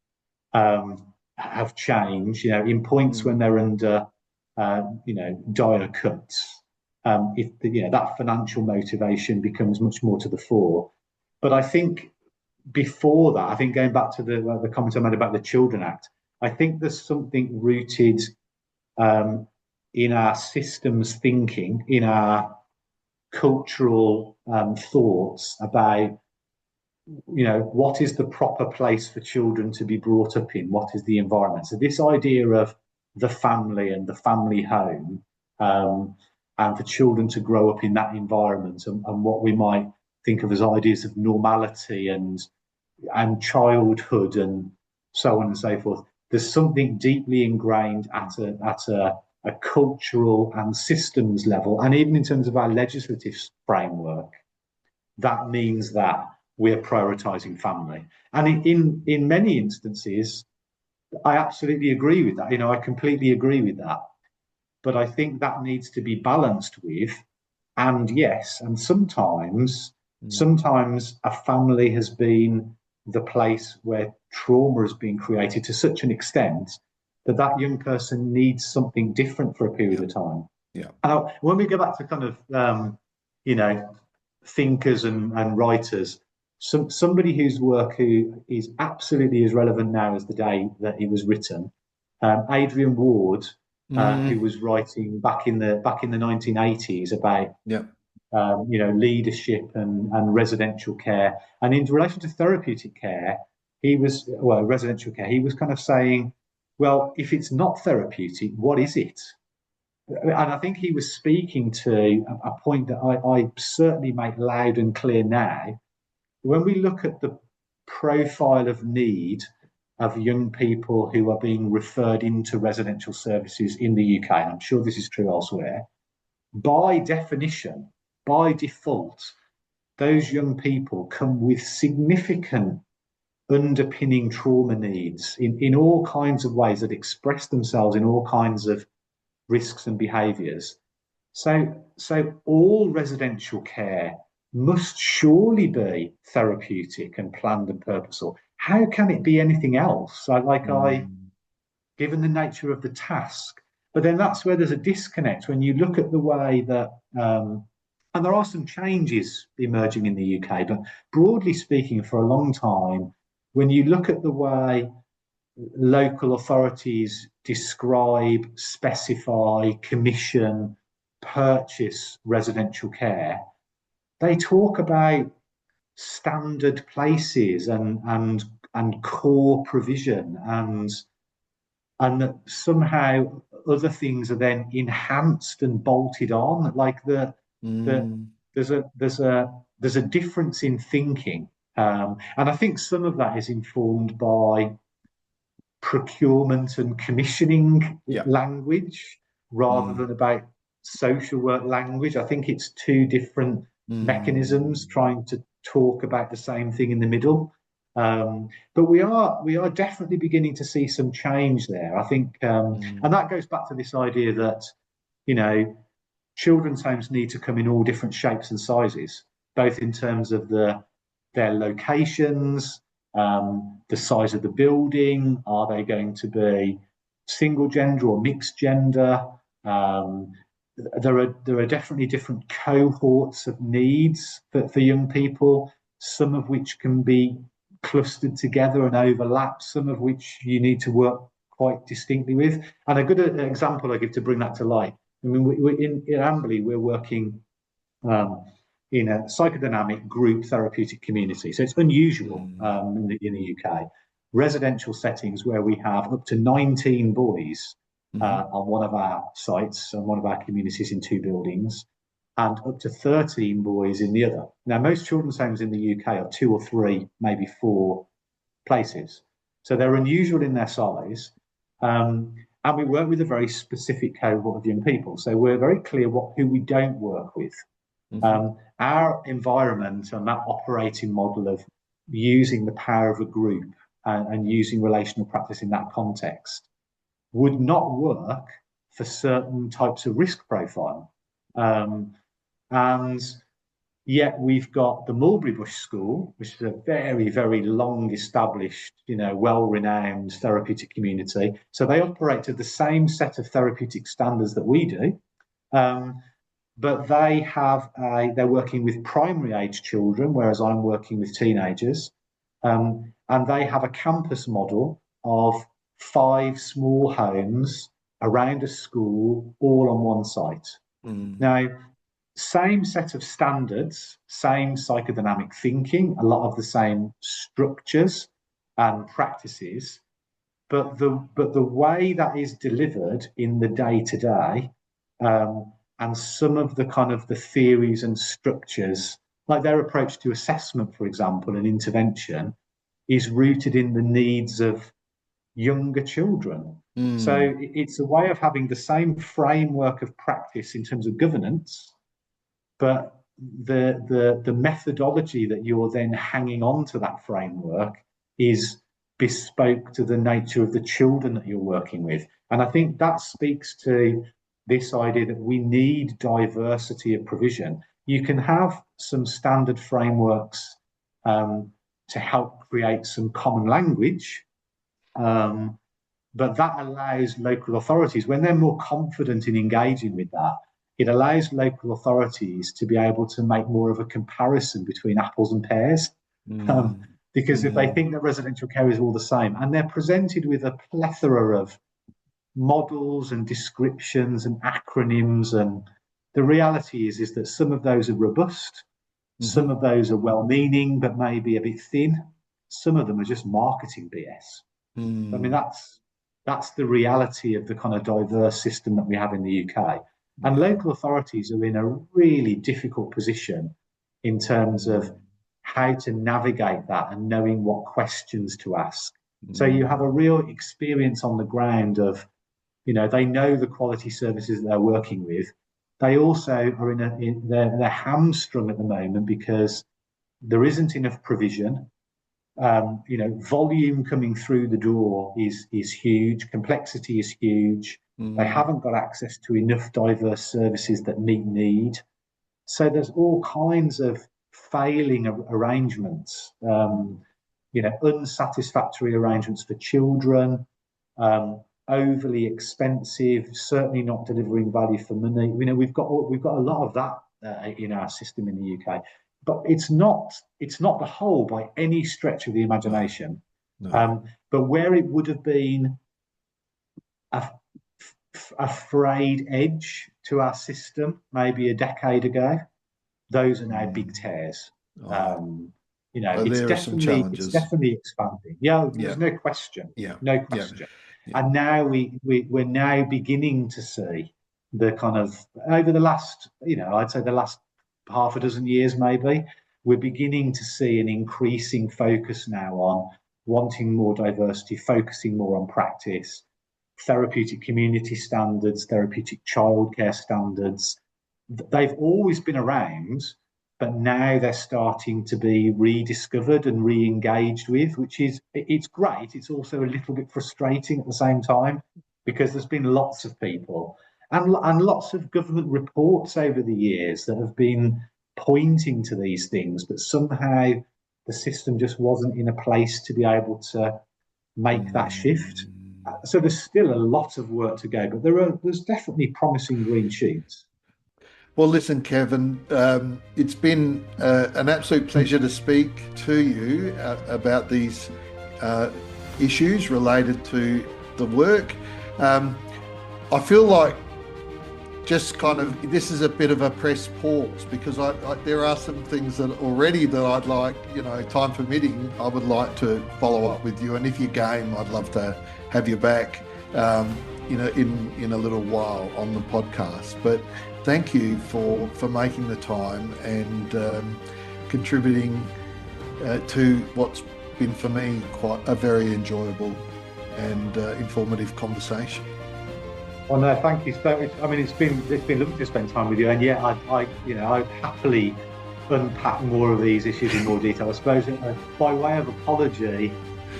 [SPEAKER 2] have changed, in points when
[SPEAKER 1] Mm,
[SPEAKER 2] they're under, dire cuts, if that financial motivation becomes much more to the fore. But I think before that, I think going back to the comment I made about the Children Act, I think there's something rooted um, in our systems thinking, in our cultural thoughts about what is the proper place for children to be brought up in, what is the environment. So this idea of the family and the family home, and for children to grow up in that environment, and what we might think of as ideas of normality and childhood and so on and so forth. There's something deeply ingrained at a cultural and systems level, and even in terms of our legislative framework, that means that we're prioritizing family. And in many instances, I absolutely agree with that. I completely agree with that. But I think that needs to be balanced with, and yes, and
[SPEAKER 1] mm,
[SPEAKER 2] sometimes a family has been the place where trauma has been created to such an extent that that young person needs something different for a period
[SPEAKER 1] yeah,
[SPEAKER 2] of time.
[SPEAKER 1] yeah.
[SPEAKER 2] When we go back to kind of you know thinkers and writers, somebody whose work who is absolutely as relevant now as the day that it was written, Adrian Ward, who
[SPEAKER 1] Mm,
[SPEAKER 2] was writing back in the 1980s about
[SPEAKER 1] yeah.
[SPEAKER 2] leadership and residential care. And in relation to therapeutic care, residential care, he was kind of saying, well, if it's not therapeutic, what is it? And I think he was speaking to a point that I certainly make loud and clear now. When we look at the profile of need of young people who are being referred into residential services in the UK, and I'm sure this is true elsewhere, by definition, by default, those young people come with significant underpinning trauma needs in all kinds of ways that express themselves in all kinds of risks and behaviours. So all residential care must surely be therapeutic and planned and purposeful. how can it be anything else?
[SPEAKER 1] Mm.
[SPEAKER 2] Given the nature of the task. But then that's where there's a disconnect when you look at the way that, and there are some changes emerging in the UK, but broadly speaking, for a long time, when you look at the way local authorities describe, specify, commission, purchase residential care, they talk about standard places and core provision and that somehow other things are then enhanced and bolted on, like the
[SPEAKER 1] Mm.
[SPEAKER 2] there's a difference in thinking, and I think some of that is informed by procurement and commissioning
[SPEAKER 1] Yeah.
[SPEAKER 2] language rather
[SPEAKER 1] Mm.
[SPEAKER 2] than about social work language. I think it's two different mechanisms
[SPEAKER 1] Mm.
[SPEAKER 2] trying to talk about the same thing in the middle. But we are definitely beginning to see some change there. I think, and
[SPEAKER 1] Mm.
[SPEAKER 2] that goes back to this idea that you know children's homes need to come in all different shapes and sizes, both in terms of their locations, the size of the building. Are they going to be single gender or mixed gender? Um, there are definitely different cohorts of needs for young people, some of which can be clustered together and overlap, some of which you need to work quite distinctly with. And a good example I give to bring that to light. I mean, in Amberley, we're working um, in a psychodynamic group therapeutic community. So it's unusual
[SPEAKER 1] Mm.
[SPEAKER 2] in the UK. Residential settings where we have up to 19 boys
[SPEAKER 1] Mm-hmm.
[SPEAKER 2] on one of our sites and one of our communities in two buildings, and up to 13 boys in the other. Now, most children's homes in the UK are 2 or 3, maybe 4 places. So they're unusual in their size. And we work with a very specific cohort of young people. So we're very clear who we don't work with.
[SPEAKER 1] Mm-hmm.
[SPEAKER 2] Our environment and that operating model of using the power of a group and using relational practice in that context would not work for certain types of risk profile. And yet we've got the Mulberry Bush School, which is a very, very long established, well-renowned therapeutic community. So they operate to the same set of therapeutic standards that we do. But they're working with primary age children, whereas I'm working with teenagers. And they have a campus model of 5 small homes around a school, all on one site.
[SPEAKER 1] Mm.
[SPEAKER 2] Now, same set of standards, same psychodynamic thinking, a lot of the same structures and practices, but the way that is delivered in the day to day, and some of the kind of the theories and structures, like their approach to assessment, for example, and intervention, is rooted in the needs of younger children. So
[SPEAKER 1] Mm.
[SPEAKER 2] it's a way of having the same framework of practice in terms of governance, but the methodology that you're then hanging on to that framework is bespoke to the nature of the children that you're working with. And I think that speaks to this idea that we need diversity of provision. You can have some standard frameworks to help create some common language, but that allows local authorities, when they're more confident in engaging with that, it allows local authorities to be able to make more of a comparison between apples and pears.
[SPEAKER 1] Mm.
[SPEAKER 2] Because if they
[SPEAKER 1] Mm.
[SPEAKER 2] think that residential care is all the same, and they're presented with a plethora of models and descriptions and acronyms, and the reality is that some of those are robust, some
[SPEAKER 1] Mm-hmm.
[SPEAKER 2] of those are well-meaning but maybe a bit thin, some of them are just marketing BS. I mean,
[SPEAKER 1] Mm.
[SPEAKER 2] that's the reality of the kind of diverse system that we have in the UK. And
[SPEAKER 1] Yeah.
[SPEAKER 2] local authorities are in a really difficult position in terms of how to navigate that and knowing what questions to ask. So you have
[SPEAKER 1] Mm.
[SPEAKER 2] a real experience on the ground of, they know the quality services that they're working with. They also are they're hamstrung at the moment because there isn't enough provision. Volume coming through the door is huge. Complexity is huge. They
[SPEAKER 1] Mm.
[SPEAKER 2] haven't got access to enough diverse services that meet need. So there's all kinds of failing arrangements. unsatisfactory arrangements for children, overly expensive, certainly not delivering value for money. We've got a lot of that in our system in the UK, but it's not the whole by any stretch of the imagination.
[SPEAKER 1] No.
[SPEAKER 2] But where it would have been a frayed edge to our system maybe a decade ago, those are now big tears. It's definitely expanding. Yeah, there's no question. No question.
[SPEAKER 1] Yeah.
[SPEAKER 2] And now we're now beginning to see the kind of over the last, I'd say the last half a dozen years maybe, we're beginning to see an increasing focus now on wanting more diversity, focusing more on practice, therapeutic community standards, therapeutic childcare standards. They've always been around, but now they're starting to be rediscovered and re-engaged with, it's great. It's also a little bit frustrating at the same time, because there's been lots of people and lots of government reports over the years that have been pointing to these things, but somehow the system just wasn't in a place to be able to make that shift. So there's still a lot of work to go, but there's definitely promising green shoots.
[SPEAKER 1] Well, listen, Kevin, it's been an absolute pleasure to speak to you about these issues related to the work. I feel like just kind of this is a bit of a press pause, because there are some things that already that I'd like, time permitting, I would like to follow up with you. And if you're game, I'd love to have you back, in a little while on the podcast. But thank you for making the time and contributing to what's been for me quite a very enjoyable and informative conversation.
[SPEAKER 2] Well, no, thank you so much. I mean, it's been lovely to spend time with you, and I'd happily unpack more of these issues in more detail. I suppose by way of apology,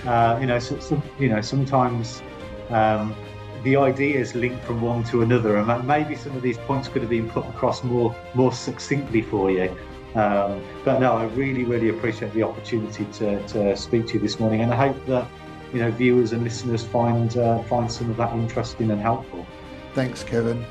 [SPEAKER 2] sometimes the ideas link from one to another, and maybe some of these points could have been put across more succinctly for you. But no, I really, really appreciate the opportunity to speak to you this morning, and I hope that viewers and listeners find some of that interesting and helpful.
[SPEAKER 1] Thanks, Kevin.